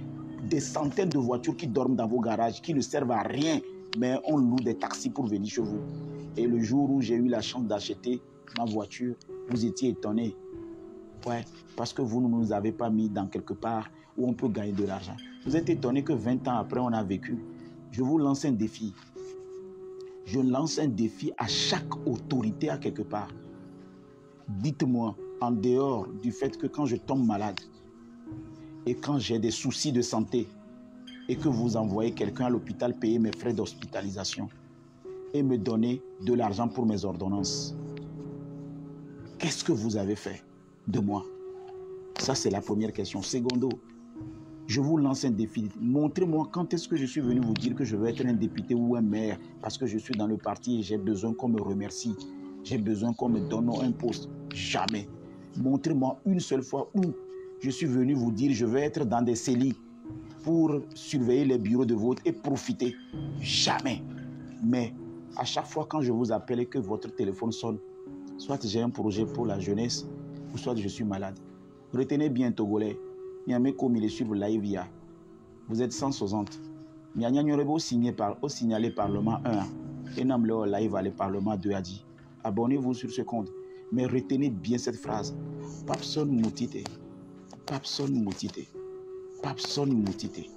[SPEAKER 1] Des centaines de voitures qui dorment dans vos garages, qui ne servent à rien. Mais on loue des taxis pour venir chez vous. Et le jour où j'ai eu la chance d'acheter ma voiture, vous étiez étonnés. Ouais, parce que vous ne nous avez pas mis dans quelque part où on peut gagner de l'argent. Vous êtes étonnés que 20 ans après, on a vécu. Je vous lance un défi. Je lance un défi à chaque autorité à quelque part. Dites-moi, en dehors du fait que quand je tombe malade et quand j'ai des soucis de santé et que vous envoyez quelqu'un à l'hôpital payer mes frais d'hospitalisation et me donner de l'argent pour mes ordonnances, qu'est-ce que vous avez fait de moi? Ça, c'est la première question. Secondo, Je vous lance un défi. Montrez-moi quand est-ce que je suis venu vous dire que je veux être un député ou un maire parce que je suis dans le parti et j'ai besoin qu'on me remercie. J'ai besoin qu'on me donne un poste. Jamais. Montrez-moi une seule fois où je suis venu vous dire je veux être dans des CELI pour surveiller les bureaux de vote et profiter. Jamais. Mais à chaque fois quand je vous appelle et que votre téléphone sonne, soit j'ai un projet pour la jeunesse ou soit je suis malade. Retenez bien Togolais. Niamé comme il est sur le live, vous êtes 160. Niamé signalé Parlement 1 et Namle live le Parlement 2 a dit. Abonnez-vous sur ce compte. Mais retenez bien cette phrase. Papson moutite. Papson moutite. Papson moutite.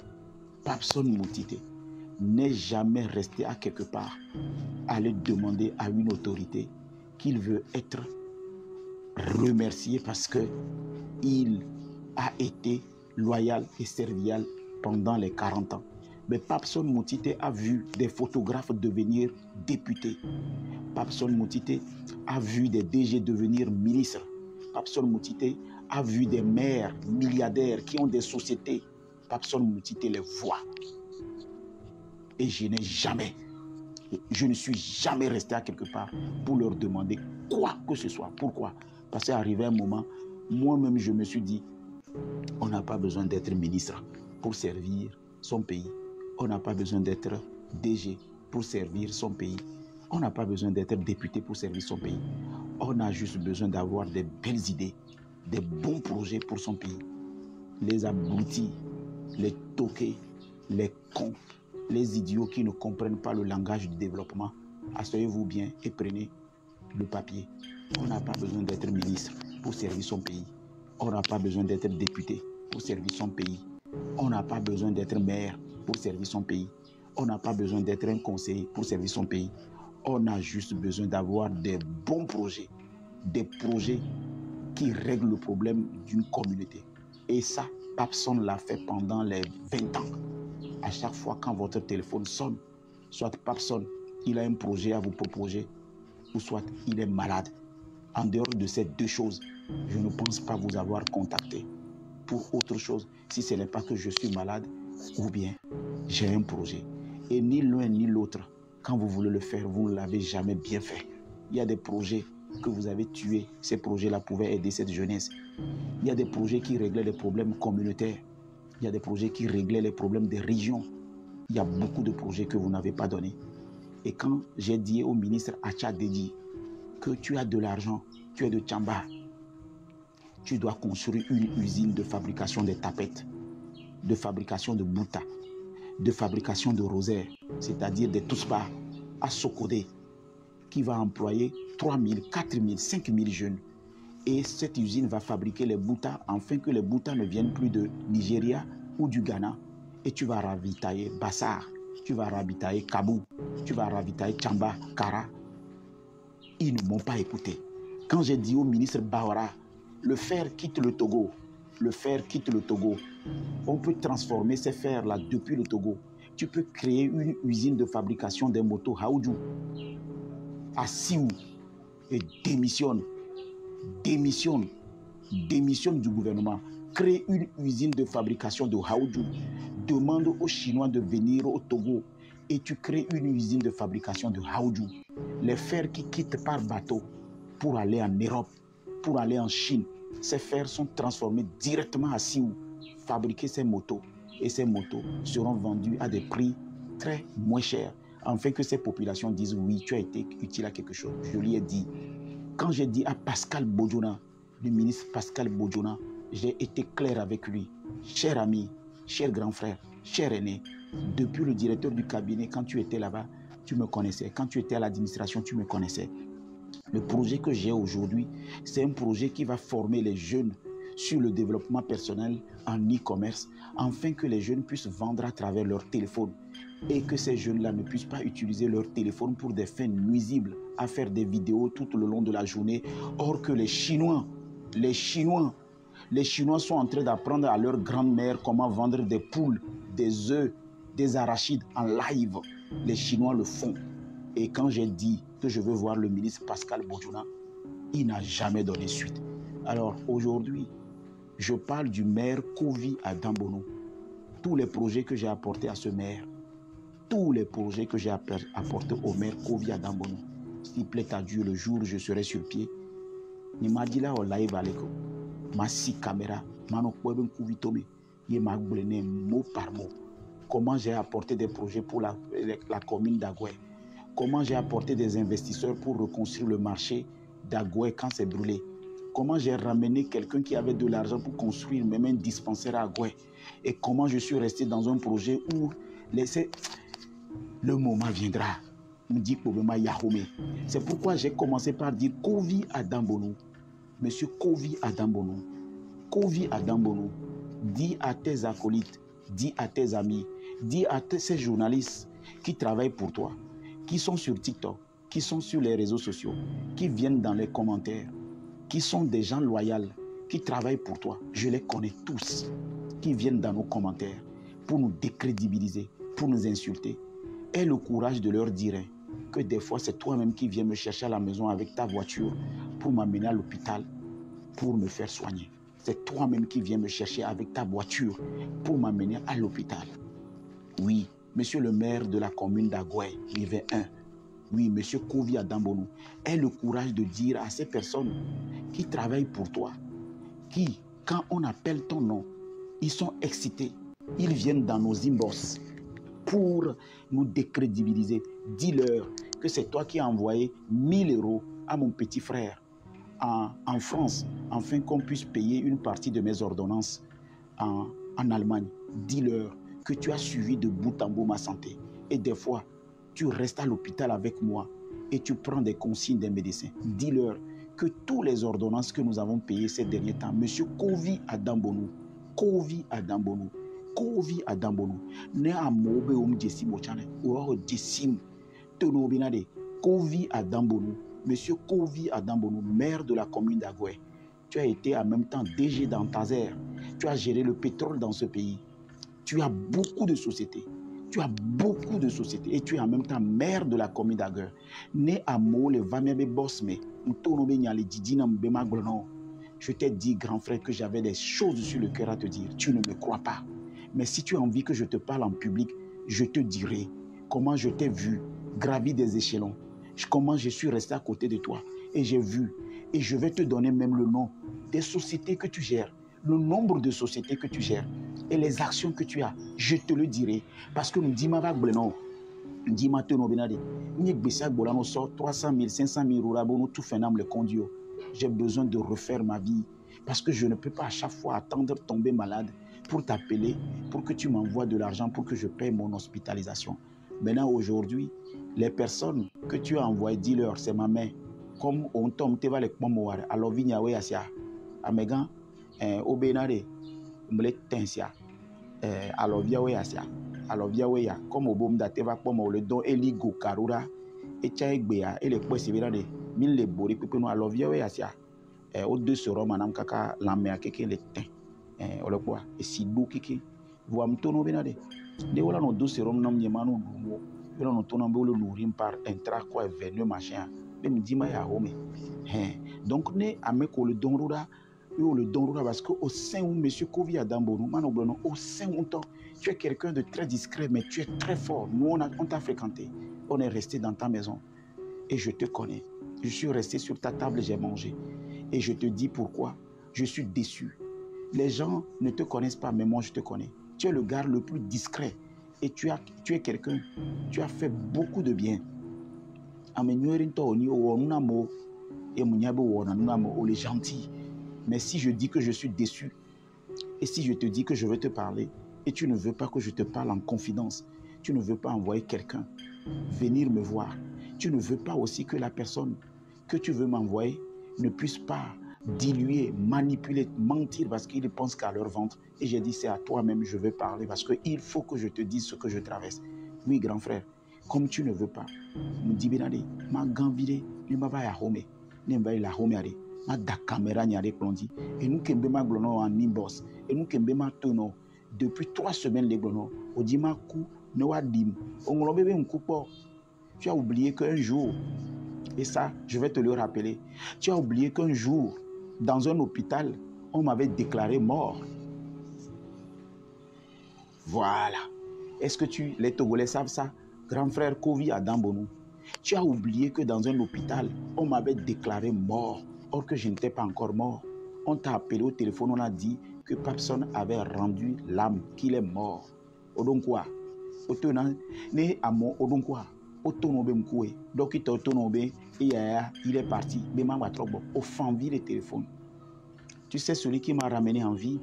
[SPEAKER 1] Papson moutite. N'est jamais resté à quelque part. Aller demander à une autorité qu'il veut être remercié parce que il a été loyal et serviable pendant les 40 ans. Mais Papson Moutite a vu des photographes devenir députés. Papson Moutite a vu des DG devenir ministres. Papson Moutite a vu des maires milliardaires qui ont des sociétés. Papson Moutite les voit. Et je ne suis jamais resté à quelque part pour leur demander quoi que ce soit. Pourquoi? Parce qu'arrivé un moment, moi-même je me suis dit, on n'a pas besoin d'être ministre pour servir son pays. On n'a pas besoin d'être DG pour servir son pays. On n'a pas besoin d'être député pour servir son pays. On a juste besoin d'avoir des belles idées, des bons projets pour son pays. Les abrutis, les toqués, les cons, les idiots qui ne comprennent pas le langage du développement, asseyez-vous bien et prenez le papier. On n'a pas besoin d'être ministre pour servir son pays. On n'a pas besoin d'être député pour servir son pays. On n'a pas besoin d'être maire pour servir son pays. On n'a pas besoin d'être un conseiller pour servir son pays. On a juste besoin d'avoir des bons projets, des projets qui règlent le problème d'une communauté. Et ça, Papson l'a fait pendant les 20 ans. À chaque fois quand votre téléphone sonne, soit Papson, il a un projet à vous proposer, ou soit il est malade. En dehors de ces deux choses, je ne pense pas vous avoir contacté pour autre chose, si ce n'est pas que je suis malade ou bien j'ai un projet. Et ni l'un ni l'autre, quand vous voulez le faire, vous ne l'avez jamais bien fait. Il y a des projets que vous avez tués. Ces projets-là pouvaient aider cette jeunesse. Il y a des projets qui réglaient les problèmes communautaires. Il y a des projets qui réglaient les problèmes des régions. Il y a beaucoup de projets que vous n'avez pas donnés. Et quand j'ai dit au ministre Acha Dedi que tu as de l'argent, tu es de Tchamba, tu dois construire une usine de fabrication de tapettes, de fabrication de bouta, de fabrication de rosaires, c'est-à-dire des touspas à Sokodé, qui va employer 3 000, 4 000, 5 000 jeunes. Et cette usine va fabriquer les boutas afin que les boutas ne viennent plus de Nigeria ou du Ghana. Et tu vas ravitailler Bassar, tu vas ravitailler Kabou, tu vas ravitailler Tchamba, Kara. Ils ne m'ont pas écouté. Quand j'ai dit au ministre Bahora, le fer quitte le Togo, le fer quitte le Togo. On peut transformer ces fers-là depuis le Togo. Tu peux créer une usine de fabrication des motos Haoudou à Siou et démissionne du gouvernement. Crée une usine de fabrication de Haoudou. Demande aux Chinois de venir au Togo et tu crées une usine de fabrication de Haoudou. Les fers qui quittent par bateau pour aller en Europe, pour aller en Chine, ces fers sont transformés directement à Siou, fabriquer ces motos. Et ces motos seront vendues à des prix très moins chers, afin que ces populations disent oui, tu as été utile à quelque chose. Je lui ai dit, quand j'ai dit à Pascal Bodjona, le ministre Pascal Bodjona, j'ai été clair avec lui. Cher ami, cher grand frère, cher aîné, depuis le directeur du cabinet, quand tu étais là-bas, tu me connaissais. Quand tu étais à l'administration, tu me connaissais. Le projet que j'ai aujourd'hui, c'est un projet qui va former les jeunes sur le développement personnel en e-commerce, afin que les jeunes puissent vendre à travers leur téléphone et que ces jeunes-là ne puissent pas utiliser leur téléphone pour des fins nuisibles, à faire des vidéos tout le long de la journée. Or que les Chinois sont en train d'apprendre à leur grand-mère comment vendre des poules, des œufs, des arachides en live. Les Chinois le font. Et quand j'ai dit que je veux voir le ministre Pascal Bodjona, il n'a jamais donné suite. Alors aujourd'hui, je parle du maire Kovi à Dambono. tous les projets que j'ai apportés à ce maire, tous les projets que j'ai apportés au maire Kovi Adam Bono, s'il plaît à Dieu, le jour où je serai sur pied, ni m'a dit là au live avec ma si caméra, mano poeben Kouvitome, il m'a gouverné mot par mot. Comment j'ai apporté des projets pour la commune d'Agoué. Comment j'ai apporté des investisseurs pour reconstruire le marché d'Agoué quand c'est brûlé. Comment j'ai ramené quelqu'un qui avait de l'argent pour construire même un dispensaire à Agoué. Et comment je suis resté dans un projet où le moment viendra. Me dit c'est pourquoi j'ai commencé par dire Kovi Adam Bono. Monsieur Kovi Adam Bono. Kovi Adam Bono. Dis à tes acolytes, dis à tes amis, dis à ces journalistes qui travaillent pour toi, qui sont sur TikTok, qui sont sur les réseaux sociaux, qui viennent dans les commentaires, qui sont des gens loyaux, qui travaillent pour toi. Je les connais tous, qui viennent dans nos commentaires pour nous décrédibiliser, pour nous insulter. Aie le courage de leur dire que des fois, c'est toi-même qui viens me chercher à la maison avec ta voiture pour m'amener à l'hôpital, pour me faire soigner. C'est toi-même qui viens me chercher avec ta voiture pour m'amener à l'hôpital. Oui, monsieur le maire de la commune d'Agoué, Rivet 1. Oui, monsieur Kovi Adam Bono. Aie le courage de dire à ces personnes qui travaillent pour toi, qui, quand on appelle ton nom, ils sont excités. Ils viennent dans nos inbox pour nous décrédibiliser. Dis-leur que c'est toi qui as envoyé 1000 € à mon petit frère en France, afin qu'on puisse payer une partie de mes ordonnances en Allemagne. Dis-leur que tu as suivi de bout en bout ma santé. Et des fois, tu restes à l'hôpital avec moi et tu prends des consignes des médecins. Dis-leur que tous les ordonnances que nous avons payées ces derniers temps, monsieur Kovi Adam Bono, Kovi Adam Bono, Kovi Adam Bono, ne amobe jessim ochane, ou jessim tonobinade, Kovi Adam Bono. Monsieur Kovi Adam Bono, maire de la commune d'Agoué, tu as été en même temps DG dans Tazer. Tu as géré le pétrole dans ce pays. Tu as beaucoup de sociétés. Tu as beaucoup de sociétés. Et tu es en même temps maire de la commune d'Agoué. Ne amo le vamebe bosme. Je t'ai dit, grand frère, que j'avais des choses sur le cœur à te dire. Tu ne me crois pas. Mais si tu as envie que je te parle en public, je te dirai comment je t'ai vu gravir des échelons. Comment je suis resté à côté de toi et j'ai vu, et je vais te donner même le nom des sociétés que tu gères, le nombre de sociétés que tu gères et les actions que tu as, je te le dirai. Parce que nous disons, nous 300 000, 500 000 €, tout fait le conduit. J'ai besoin de refaire ma vie parce que je ne peux pas à chaque fois attendre tomber malade pour t'appeler, pour que tu m'envoies de l'argent pour que je paye mon hospitalisation. Maintenant, aujourd'hui, les personnes que tu as envoyées, dis-leur, c'est ma main. Comme on tombe, tu vas les pommes, alors vignawe asia, amegan, obenare, mle tensia, alors viawe asia, alors viawe ya, comme au bom da te va pomme le don eligo karura, et chaegbea, et les points sévérades, mille les bori, pépino, alors viawe asia, au deux sera manam kaka, lamea keke le ten, olekwa, et si bou keke, voam tono benade, de voilà nos deux serons nom yemano numo. Nous tournons le nourrir par intra quoi venu machin même dit ma ya home donc ne ameko le donroura le donroura parce que au sein où monsieur Kovi Adam Bono manoblono au sein où tu es quelqu'un de très discret mais tu es très fort. Nous on t'a fréquenté, on est resté dans ta maison et je te connais, je suis resté sur ta table, j'ai mangé et je te dis pourquoi je suis déçu. Les gens ne te connaissent pas mais moi je te connais. Tu es le gars le plus discret. Et tu es quelqu'un, tu as fait beaucoup de bien. On est gentil. Mais si je dis que je suis déçu, et si je te dis que je veux te parler, et tu ne veux pas que je te parle en confidence, tu ne veux pas envoyer quelqu'un venir me voir, tu ne veux pas aussi que la personne que tu veux m'envoyer ne puisse pas diluer, manipuler, mentir parce qu'ils pensent qu'à leur ventre. Et j'ai dit, c'est à toi-même je veux parler parce qu'il faut que je te dise ce que je traverse. Oui, grand frère, comme tu ne veux pas, me dis bien, ma gambire, ne m'a pas à home, ne m'a pas à home, ma da caméra n'y a répondu. Et nous qui ma glono en nimbos, et nous qui ma tono, depuis 3 semaines les glono, au dit ma coup, ne wa dim, on l'a bébé un coup pour. Tu as oublié qu'un jour, et ça, je vais te le rappeler, tu as oublié qu'un jour, dans un hôpital, on m'avait déclaré mort. Voilà. Est-ce que les Togolais savent ça? Grand frère Kovi Adambonou, tu as oublié que dans un hôpital, on m'avait déclaré mort, or que je n'étais pas encore mort. On t'a appelé au téléphone, on a dit que personne avait rendu l'âme, qu'il est mort. Odonkwa, otona, ne amo odonkwa, otonobe mkoué, dokita otonobe, il est parti, bema watrobo, au fanvi le téléphone. Tu sais, celui qui m'a ramené en vie,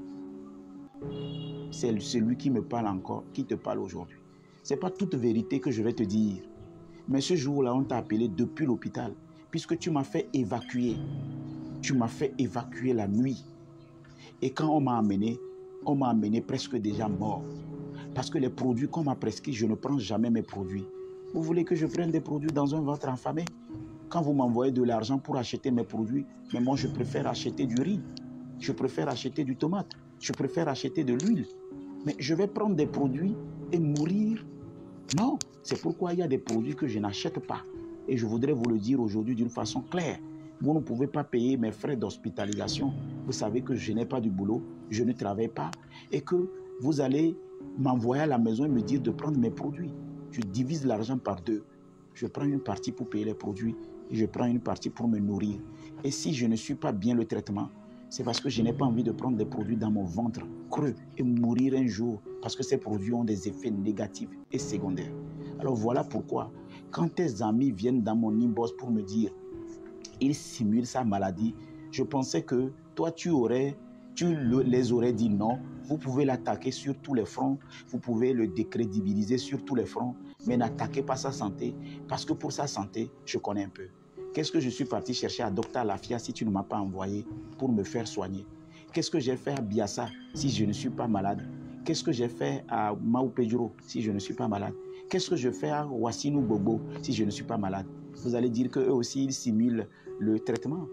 [SPEAKER 1] c'est celui qui me parle encore, qui te parle aujourd'hui. Ce n'est pas toute vérité que je vais te dire. Mais ce jour-là, on t'a appelé depuis l'hôpital, puisque tu m'as fait évacuer. Tu m'as fait évacuer la nuit. Et quand on m'a amené presque déjà mort. Parce que les produits qu'on m'a prescrits, je ne prends jamais mes produits. Vous voulez que je prenne des produits dans un ventre enflammé? Quand vous m'envoyez de l'argent pour acheter mes produits, mais moi je préfère acheter du riz. Je préfère acheter du tomate. Je préfère acheter de l'huile. Mais je vais prendre des produits et mourir? Non, c'est pourquoi il y a des produits que je n'achète pas. Et je voudrais vous le dire aujourd'hui d'une façon claire. Vous ne pouvez pas payer mes frais d'hospitalisation. Vous savez que je n'ai pas du boulot, je ne travaille pas. Et que vous allez m'envoyer à la maison et me dire de prendre mes produits. Je divise l'argent par deux. Je prends une partie pour payer les produits et je prends une partie pour me nourrir. Et si je ne suis pas bien le traitement, c'est parce que je n'ai pas envie de prendre des produits dans mon ventre creux et mourir un jour parce que ces produits ont des effets négatifs et secondaires. Alors voilà pourquoi, quand tes amis viennent dans mon inbox pour me dire ils simulent sa maladie, je pensais que toi tu les aurais dit non, vous pouvez l'attaquer sur tous les fronts, vous pouvez le décrédibiliser sur tous les fronts, mais n'attaquez pas sa santé parce que pour sa santé, je connais un peu. Qu'est-ce que je suis parti chercher à Dr Lafia si tu ne m'as pas envoyé pour me faire soigner? Qu'est-ce que j'ai fait à Biassa si je ne suis pas malade? Qu'est-ce que j'ai fait à Mao Pedro si je ne suis pas malade? Qu'est-ce que je fais à Wassinou Bobo si je ne suis pas malade? Vous allez dire qu'eux aussi, ils simulent le traitement.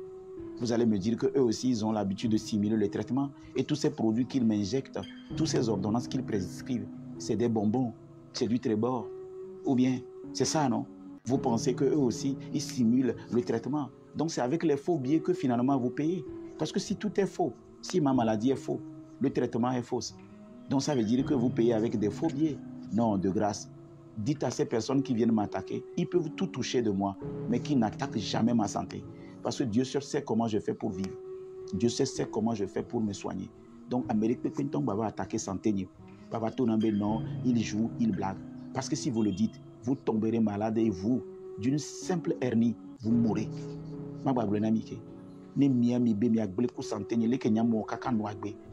[SPEAKER 1] Vous allez me dire qu'eux aussi, ils ont l'habitude de simuler le traitement. Et tous ces produits qu'ils m'injectent, toutes ces ordonnances qu'ils prescrivent, c'est des bonbons, c'est du trébord. Ou bien, c'est ça, non? Vous pensez qu'eux aussi, ils simulent le traitement. Donc, c'est avec les faux billets que finalement vous payez. Parce que si tout est faux, si ma maladie est faux, le traitement est faux. Donc, ça veut dire que vous payez avec des faux billets. Non, de grâce. Dites à ces personnes qui viennent m'attaquer, ils peuvent tout toucher de moi, mais qui n'attaquent jamais ma santé. Parce que Dieu seul sait comment je fais pour vivre. Dieu seul sait comment je fais pour me soigner. Donc, Amérique Pékinton va attaquer santé. Non, il joue, il blague. Parce que si vous le dites, vous tomberez malade et vous, d'une simple hernie, vous mourrez.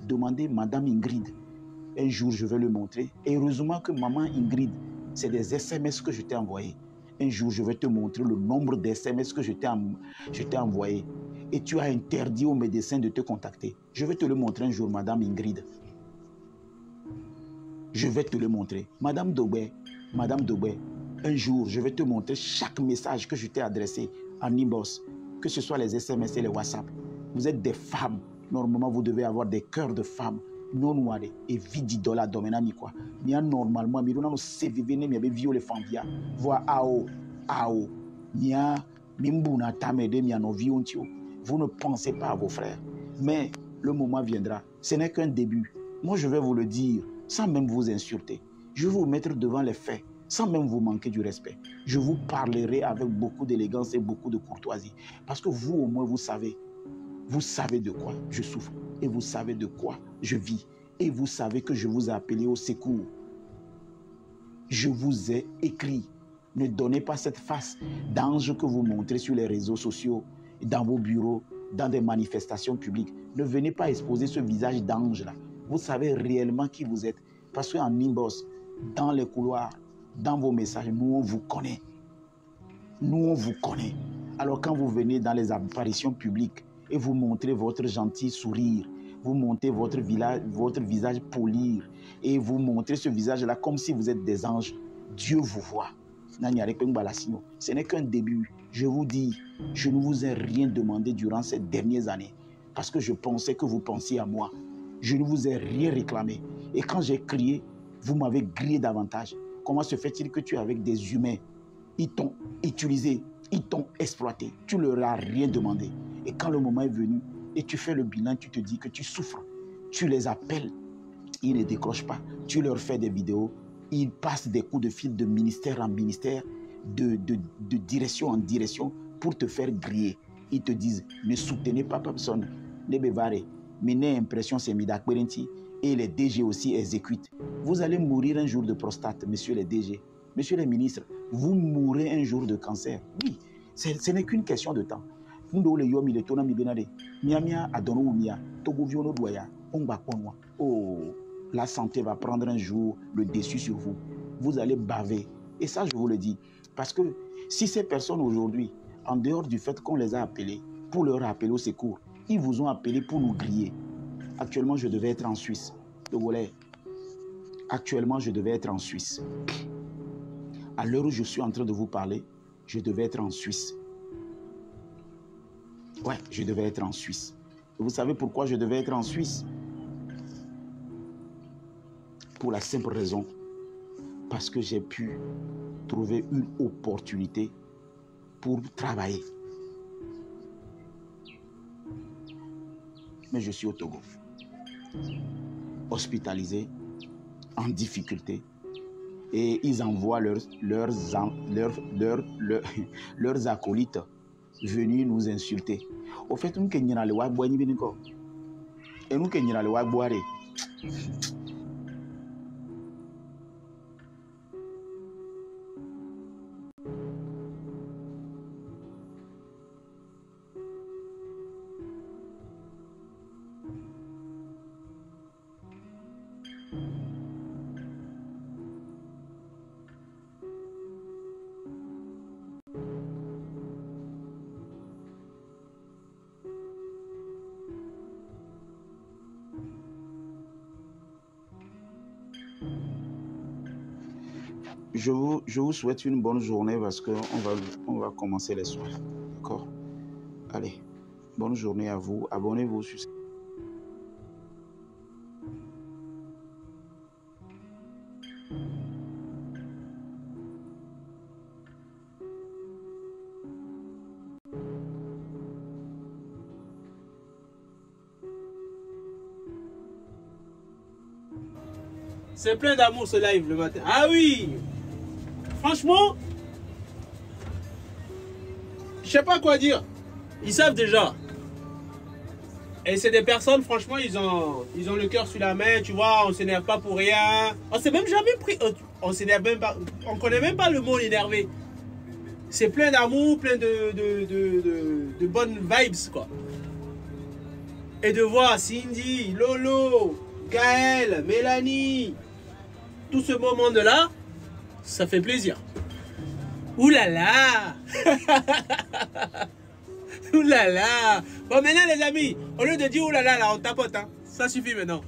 [SPEAKER 1] Demandez Madame Ingrid. Un jour, je vais le montrer. Et heureusement que Maman Ingrid, c'est des SMS que je t'ai envoyés. Un jour, je vais te montrer le nombre d'SMS que je t'ai envoyé. Et tu as interdit aux médecins de te contacter. Je vais te le montrer un jour, Madame Ingrid. Je vais te le montrer. Madame Dobé, un jour, je vais te montrer chaque message que je t'ai adressé en inbox, que ce soit les SMS et les WhatsApp. Vous êtes des femmes. Normalement, vous devez avoir des cœurs de femmes. Non noire et vidi dola domena mi quoi. Mia normalement mi dona no sevivene mi abe viole fanvia. Voa ao. Mia mimbuna tamede mia no viontio. Vous ne pensez pas à vos frères. Mais le moment viendra. Ce n'est qu'un début. Moi, je vais vous le dire sans même vous insulter. Je vais vous mettre devant les faits sans même vous manquer du respect. Je vous parlerai avec beaucoup d'élégance et beaucoup de courtoisie. Parce que vous, au moins, vous savez de quoi je souffre et vous savez de quoi je vis. Et vous savez que je vous ai appelé au secours. Je vous ai écrit. Ne donnez pas cette face d'ange que vous montrez sur les réseaux sociaux, dans vos bureaux, dans des manifestations publiques. Ne venez pas exposer ce visage d'ange-là. Vous savez réellement qui vous êtes. Parce qu'en inbox, dans les couloirs, dans vos messages, nous, on vous connaît. Nous, on vous connaît. Alors quand vous venez dans les apparitions publiques et vous montrez votre gentil sourire, vous montrez votre visage poli et vous montrez ce visage-là comme si vous êtes des anges, Dieu vous voit. Ce n'est qu'un début. Je vous dis, je ne vous ai rien demandé durant ces dernières années parce que je pensais que vous pensiez à moi. Je ne vous ai rien réclamé. Et quand j'ai crié, vous m'avez grillé davantage. Comment se fait-il que tu es avec des humains? Ils t'ont utilisé, ils t'ont exploité. Tu ne leur as rien demandé. Et quand le moment est venu et tu fais le bilan, tu te dis que tu souffres. Tu les appelles Ils ne décrochent pas. Tu leur fais des vidéos. Ils passent des coups de fil de ministère en ministère, de direction en direction pour te faire griller. Ils te disent, ne soutenez pas personne. Ne bevare. Menez impression, c'est Midak Berenti. Et les DG aussi exécutent. Vous allez mourir un jour de prostate, monsieur les DG. Monsieur les ministres, vous mourrez un jour de cancer. Oui, ce n'est qu'une question de temps. Oh, la santé va prendre un jour le dessus sur vous. Vous allez baver. Et ça, je vous le dis. Parce que si ces personnes aujourd'hui, en dehors du fait qu'on les a appelés pour leur appeler au secours, ils vous ont appelé pour nous griller. Actuellement, je devais être en Suisse. Actuellement, je devais être en Suisse. À l'heure où je suis en train de vous parler, je devais être en Suisse. Ouais, je devais être en Suisse. Et vous savez pourquoi je devais être en Suisse? Pour la simple raison, parce que j'ai pu trouver une opportunité pour travailler. Mais je suis au Togo, hospitalisé, en difficulté, et ils envoient leurs acolytes venus nous insulter. Au fait, nous sommes et nous sommes Je vous souhaite une bonne journée parce qu'on va commencer les soins. D'accord? Allez, bonne journée à vous. Abonnez-vous sur...
[SPEAKER 2] C'est plein d'amour ce live le matin. Ah oui! Franchement, je sais pas quoi dire. Ils savent déjà. Et c'est des personnes, franchement, ils ont le cœur sur la main, tu vois, on s'énerve pas pour rien. On s'est même jamais pris, on s'énerve même pas, on connaît même pas le mot énervé. C'est plein d'amour, plein de bonnes vibes, quoi. Et de voir Cindy, Lolo, Gaël, Mélanie, tout ce beau monde-là, ça fait plaisir. Ouh là là. Ouh là là. Bon, maintenant les amis, au lieu de dire ouh là là, on tapote, hein. Ça suffit maintenant.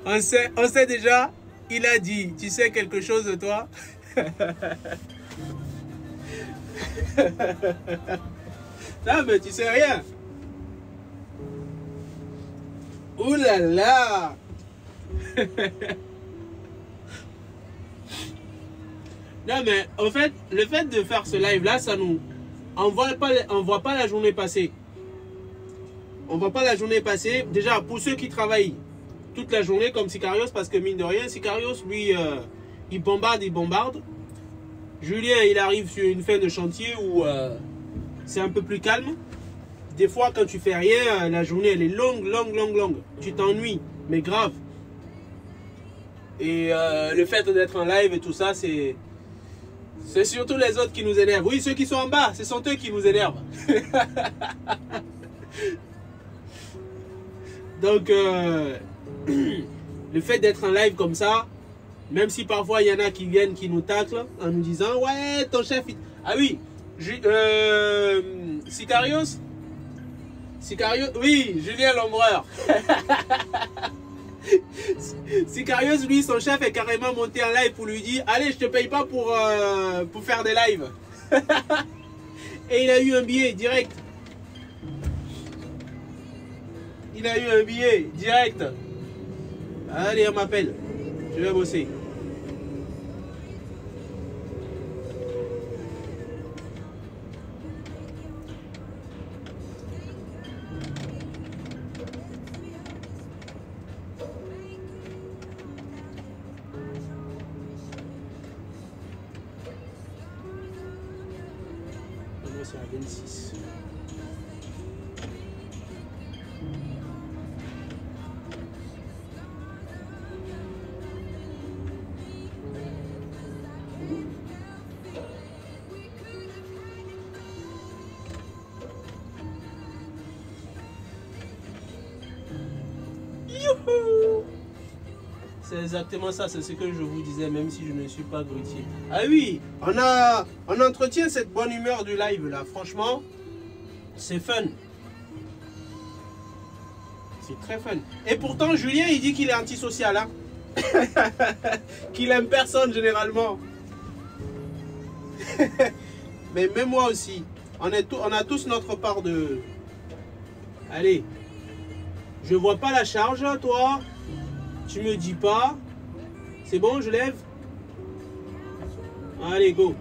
[SPEAKER 2] On sait déjà, il a dit, tu sais quelque chose de toi? Non mais tu sais rien. Ouh là là. Non mais en fait, le fait de faire ce live là, ça nous... On voit pas la journée passer. On voit pas la journée passer. Déjà pour ceux qui travaillent toute la journée comme Sicarios, parce que mine de rien, Sicarios lui, il bombarde. Julien, il arrive sur une fin de chantier où c'est un peu plus calme. Des fois quand tu fais rien, la journée elle est longue. Tu t'ennuies, mais grave. Et le fait d'être en live et tout ça, c'est surtout les autres qui nous énervent. Oui, ceux qui sont en bas, ce sont eux qui nous énervent. Donc, le fait d'être en live comme ça, même si parfois il y en a qui viennent, qui nous taclent en nous disant « Ouais, ton chef... » Ah oui, Sicarios, oui, Julien Lombreur. Sicarios, lui, son chef est carrément monté en live pour lui dire « Allez, je te paye pas pour faire des lives. » Et il a eu un billet direct. Il a eu un billet direct. Allez, on m'appelle. Je vais bosser. c'est la 26. Youhou! C'est exactement ça, c'est ce que je vous disais, même si je ne suis pas grutier. Ah oui, on entretient cette bonne humeur du live là, franchement, c'est fun. C'est très fun. Et pourtant, Julien, il dit qu'il est antisocial, hein. Qu'il aime personne généralement. Mais même moi aussi, on a tous notre part de... Allez, je vois pas la charge, toi. Tu me dis pas. C'est bon, je lève. Allez, go.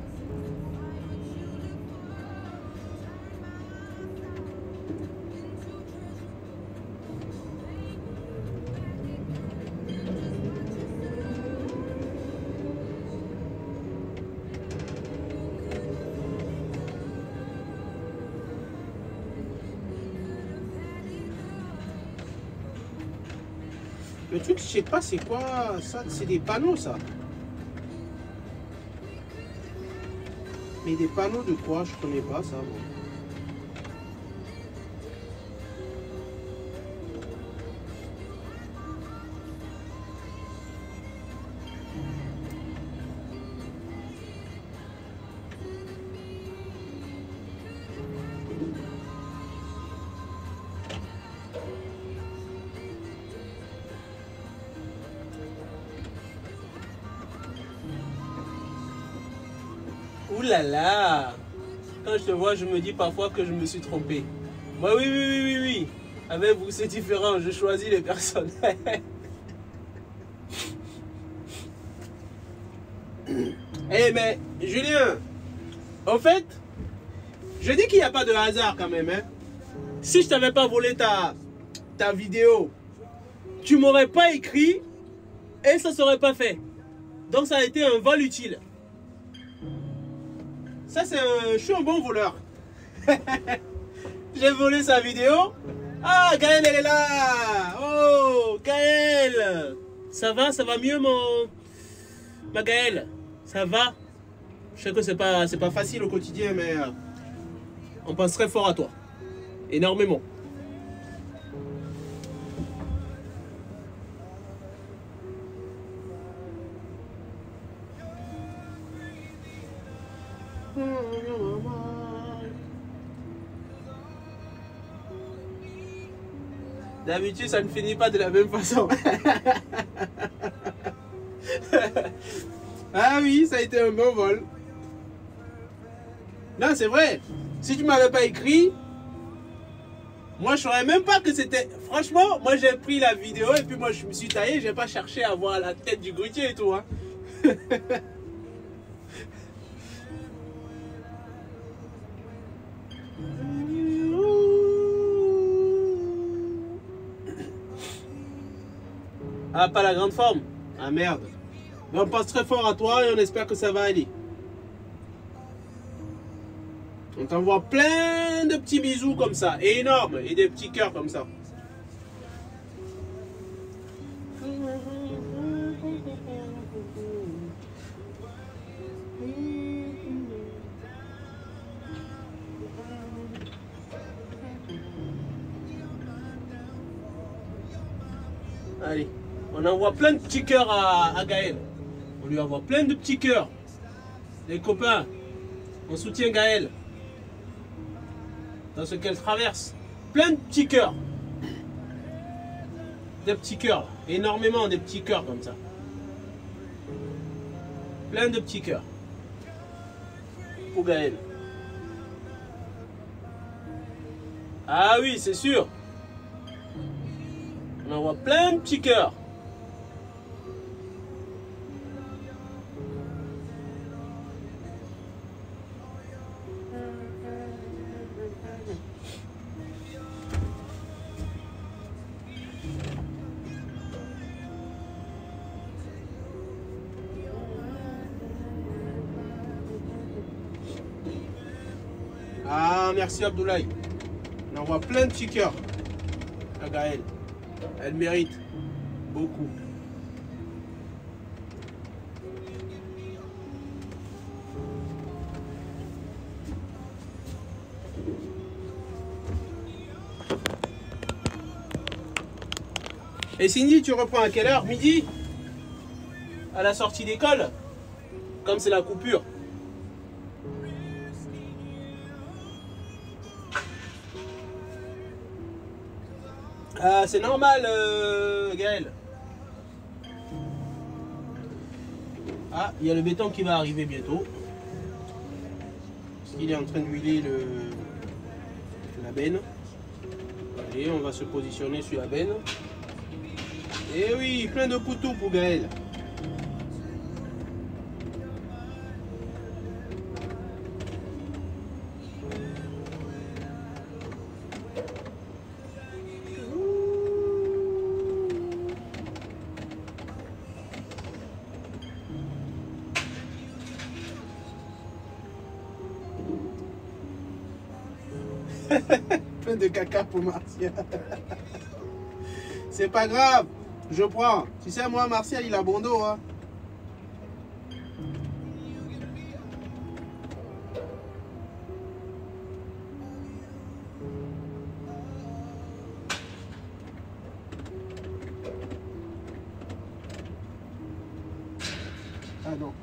[SPEAKER 2] Le truc, je sais pas c'est quoi ça, c'est des panneaux ça. Mais des panneaux de quoi? Je connais pas ça. Bon. Ouh là là! Quand je te vois, je me dis parfois que je me suis trompé. Moi, oui. Avec vous, c'est différent. Je choisis les personnes. Eh mais, Julien, en fait, je dis qu'il n'y a pas de hasard quand même. Hein. Si je t'avais pas volé ta vidéo, tu m'aurais pas écrit et ça ne serait pas fait. Donc ça a été un vol utile. Ça, c'est je suis un bon voleur. J'ai volé sa vidéo. Ah, Gaël, elle est là. Oh, Gaël. Ça va mieux, ma Gaël? Ça va? Je sais que c'est pas facile au quotidien, mais on pense très fort à toi. Énormément. D'habitude, ça ne finit pas de la même façon. Ah oui, ça a été un bon vol. Non, c'est vrai. Si tu ne m'avais pas écrit, moi, je ne saurais même pas que c'était... Franchement, moi, j'ai pris la vidéo et puis moi, je me suis taillé. Je n'ai pas cherché à voir la tête du grutier et tout. Hein. Ah, pas la grande forme. Ah, merde. Mais on pense très fort à toi et on espère que ça va aller. On t'envoie plein de petits bisous comme ça, énormes, et des petits cœurs comme ça. Allez, on envoie plein de petits cœurs à Gaël. On lui envoie plein de petits cœurs. Les copains, on soutient Gaël dans ce qu'elle traverse. Plein de petits cœurs. Des petits cœurs, énormément de petits cœurs comme ça. Plein de petits cœurs. Pour Gaël. Ah oui, c'est sûr. On envoie plein de petits cœurs. Ah, merci Abdoulaye. On envoie plein de petits cœurs à Gaëlle. Elle mérite beaucoup. Et Cindy, tu reprends à quelle heure? Midi? À la sortie d'école? Comme c'est la coupure. Ah, c'est normal, Gaël. Ah, il y a le béton qui va arriver bientôt. Il est en train d'huiler la benne. Allez, on va se positionner sur la benne. Et oui, plein de poutous pour Gaël. Plein de caca pour Martial. C'est pas grave, je prends. Tu sais, moi, Martial, il a bon dos. Hein. Ah non.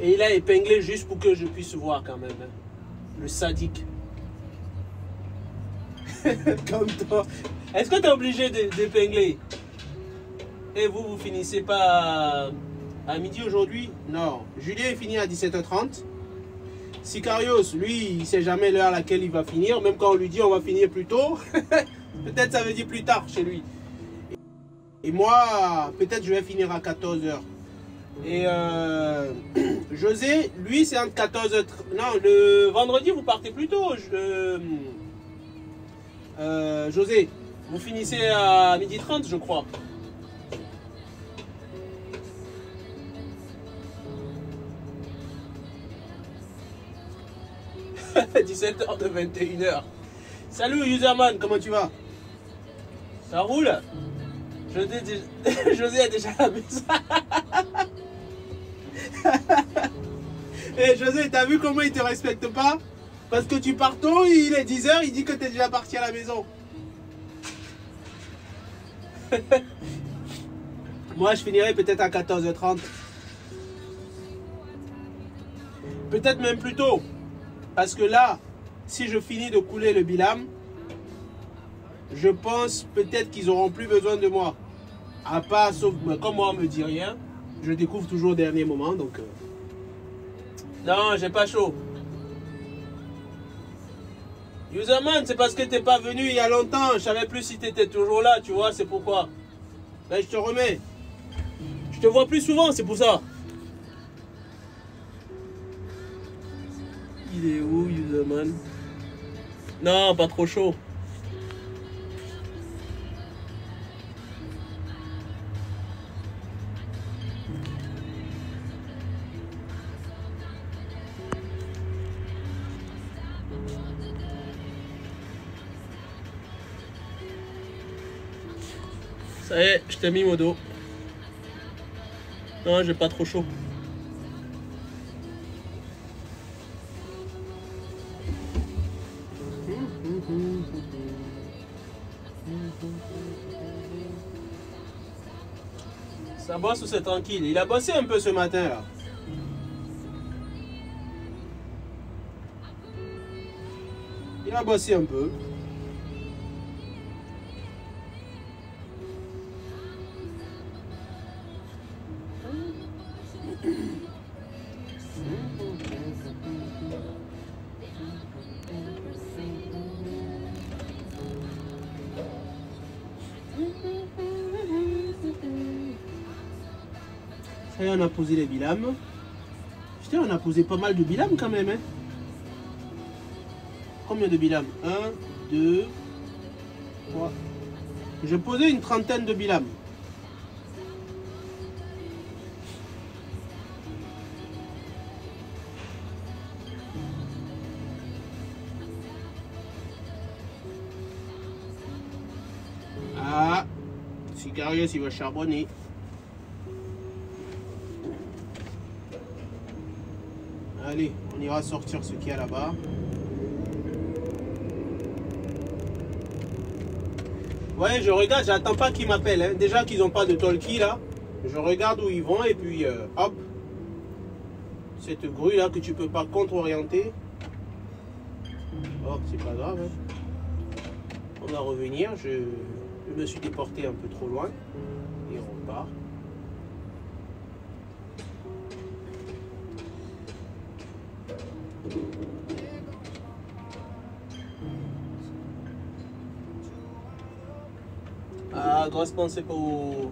[SPEAKER 2] Et il a épinglé juste pour que je puisse voir quand même. Hein. Le sadique. Comme toi. Est-ce que tu es obligé d'épingler? Et vous, vous finissez pas à midi aujourd'hui? Non. Julien est fini à 17h30. Sicarios, lui, il ne sait jamais l'heure à laquelle il va finir. Même quand on lui dit on va finir plus tôt. Peut-être ça veut dire plus tard chez lui. Et moi, peut-être je vais finir à 14h. Et José, lui, c'est entre 14h... Non, le vendredi, vous partez plus tôt. José, vous finissez à 12h30, je crois. « 17h de 21h. Salut, Userman, comment tu vas? Ça roule? José est déjà à la maison. Et José, t'as vu comment il te respecte pas? Parce que tu pars tôt, il est 10h, il dit que t'es déjà parti à la maison. Moi, je finirai peut-être à 14h30. Peut-être même plus tôt. Parce que là, si je finis de couler le bilam, je pense peut-être qu'ils n'auront plus besoin de moi. À part, sauf comme moi, on me dit rien. Je découvre toujours au dernier moment, donc... Non, j'ai pas chaud. Userman, c'est parce que t'es pas venu il y a longtemps. Je savais plus si t'étais toujours là, tu vois, c'est pourquoi. Ben, je te remets. Je te vois plus souvent, c'est pour ça. Il est où, Userman? Non, pas trop chaud. Ça y est, je t'ai mis mon dos. Non, j'ai pas trop chaud. Ça bosse ou c'est tranquille? Il a bossé un peu ce matin là. Il a bossé un peu. Ça y est, on a posé les bilams. Putain, on a posé pas mal de bilams quand même. Hein. Combien de bilams? 1, 2, 3. J'ai posé une trentaine de bilams. Ah, Sicarius, il va charbonner. Allez, on ira sortir ce qu'il y a là-bas. Ouais, je regarde, j'attends pas qu'ils m'appellent. Hein. Déjà qu'ils n'ont pas de talkie là. Je regarde où ils vont et puis hop. Cette grue là que tu peux pas contre-orienter. Oh, c'est pas grave. Hein. On va revenir. Je me suis déporté un peu trop loin. Et on repart. Ah, grosse pensée pour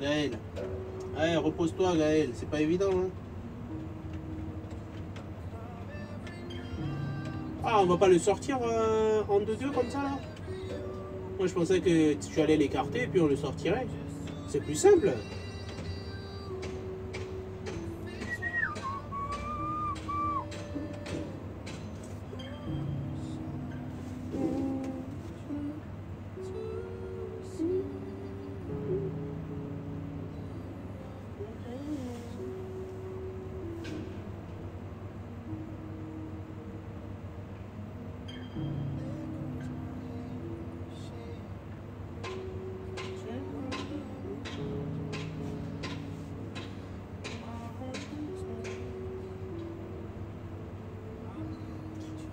[SPEAKER 2] Gaël. Allez, repose-toi Gaël, c'est pas évident. Hein. Ah, on va pas le sortir en 2-2 comme ça là? Moi je pensais que tu allais l'écarter et puis on le sortirait. C'est plus simple.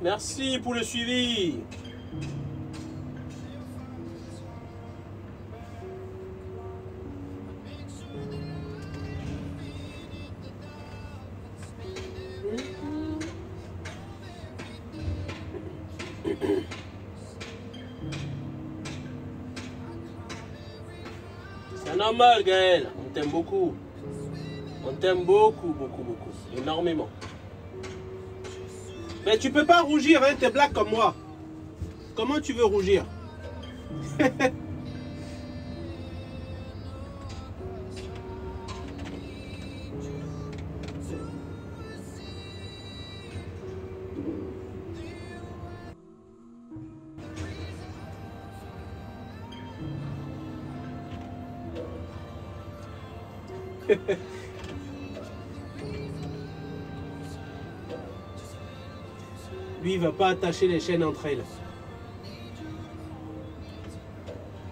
[SPEAKER 2] Merci pour le suivi. C'est normal Gaël, on t'aime beaucoup. On t'aime beaucoup, beaucoup, beaucoup. Énormément. Mais tu peux pas rougir, hein, t'es black comme moi. Comment tu veux rougir? Lui, il va pas attacher les chaînes entre elles.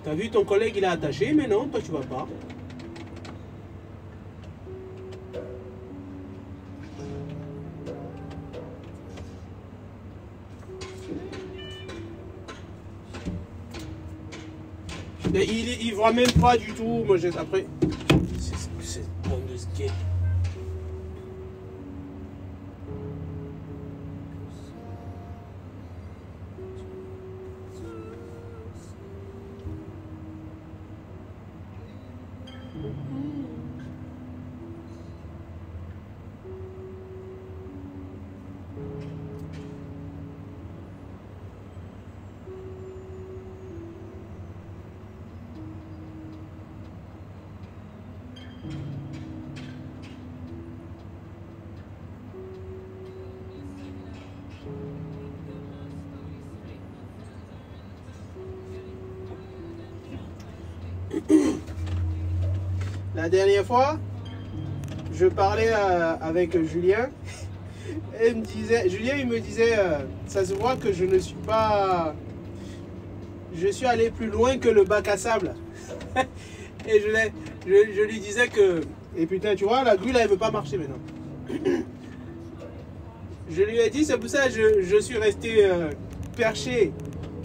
[SPEAKER 2] T'as vu ton collègue, il a attaché, mais non, toi tu vas pas. Mais il voit même pas du tout. Moi, après, c'est bon de skate. La dernière fois, je parlais avec Julien et il me disait, Julien il me disait, ça se voit que je ne suis pas, je suis allé plus loin que le bac à sable. Et je lui disais que, et putain tu vois, la grue là elle veut pas marcher maintenant. Je lui ai dit, c'est pour ça que je suis resté perché.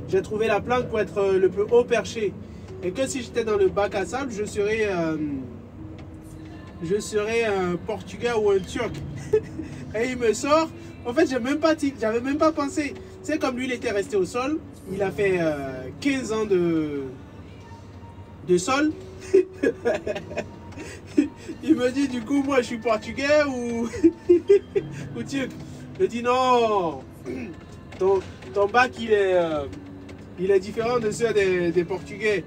[SPEAKER 2] J'ai trouvé la planque pour être le plus haut perché. Et que si j'étais dans le bac à sable, je serais un Portugais ou un Turc. Et il me sort. En fait, j'avais même pas pensé. C'est comme lui, il était resté au sol. Il a fait 15 ans de sol. Il me dit, du coup, moi, je suis Portugais ou Turc. Je dis, non. Ton bac, il est Il est différent de ceux des Portugais.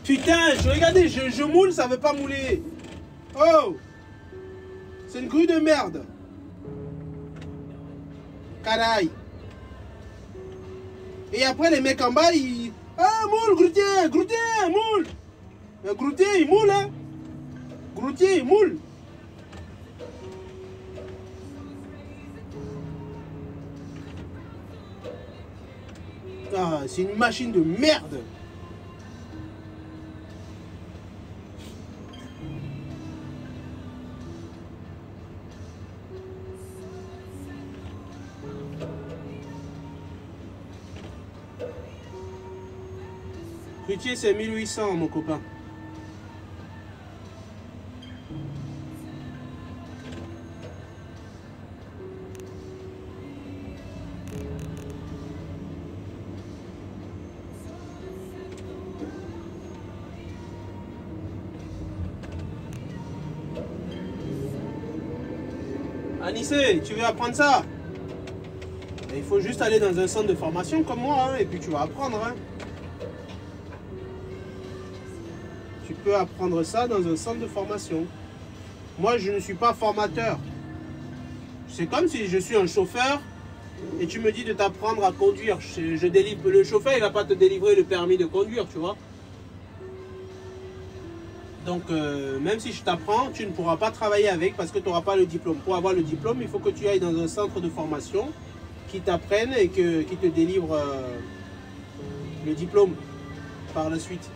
[SPEAKER 2] Putain, regardez, je moule, ça veut pas mouler. Oh, c'est une grue de merde. Caraï. Et après, les mecs en bas, ils... Ah, moule, groutier, moule. Le groutier, il moule, hein. Groutier, il moule. Ah, c'est une machine de merde. Fruitier, c'est 1800, mon copain. Anissé, tu veux apprendre ça? Il faut juste aller dans un centre de formation comme moi, hein, et puis tu vas apprendre. Hein. Tu peux apprendre ça dans un centre de formation. Moi, je ne suis pas formateur. C'est comme si je suis un chauffeur et tu me dis de t'apprendre à conduire. Je délivre, le chauffeur, il ne va pas te délivrer le permis de conduire, tu vois. Donc, même si je t'apprends, tu ne pourras pas travailler avec parce que tu n'auras pas le diplôme. Pour avoir le diplôme, il faut que tu ailles dans un centre de formation qui t'apprenne et qui te délivre le diplôme par la suite.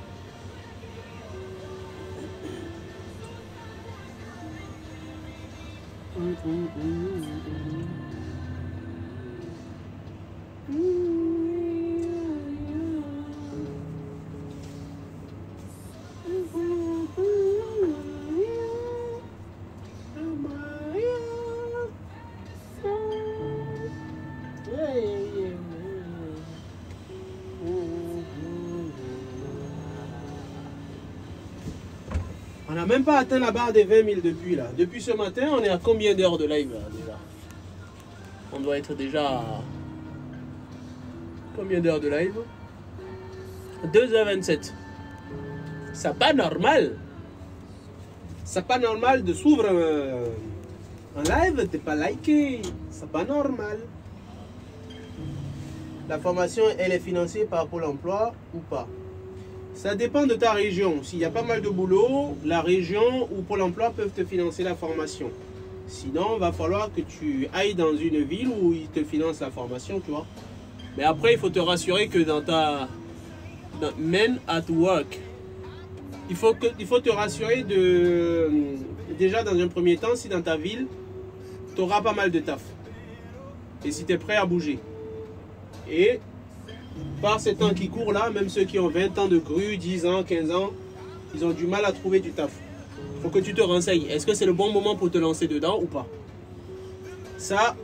[SPEAKER 2] On n'a même pas atteint la barre des 20 000 depuis là. Depuis ce matin, on est à combien d'heures de live là déjà? On doit être déjà à... Combien d'heures de live? 2h27. C'est pas normal. C'est pas normal de s'ouvrir un live, t'es pas liké. C'est pas normal. La formation, elle est financée par Pôle emploi ou pas? Ça dépend de ta région. S'il y a pas mal de boulot, la région ou Pôle emploi peuvent te financer la formation. Sinon, il va falloir que tu ailles dans une ville où ils te financent la formation, tu vois. Mais après, il faut te rassurer que dans ta... Men at work. Il faut te rassurer de... Déjà, dans un premier temps, si dans ta ville, tu auras pas mal de taf. Et si tu es prêt à bouger. Et... Par ces temps qui courent là, même ceux qui ont 20 ans de grue, 10 ans, 15 ans, ils ont du mal à trouver du taf. Il faut que tu te renseignes. Est-ce que c'est le bon moment pour te lancer dedans ou pas? Ça,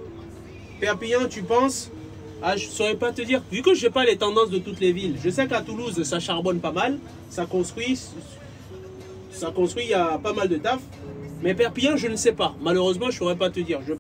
[SPEAKER 2] Perpignan, tu penses? Ah, je ne saurais pas te dire. Vu que je n'ai pas les tendances de toutes les villes, je sais qu'à Toulouse, ça charbonne pas mal. Ça construit, il y a pas mal de taf. Mais Perpignan, je ne sais pas. Malheureusement, je ne saurais pas te dire.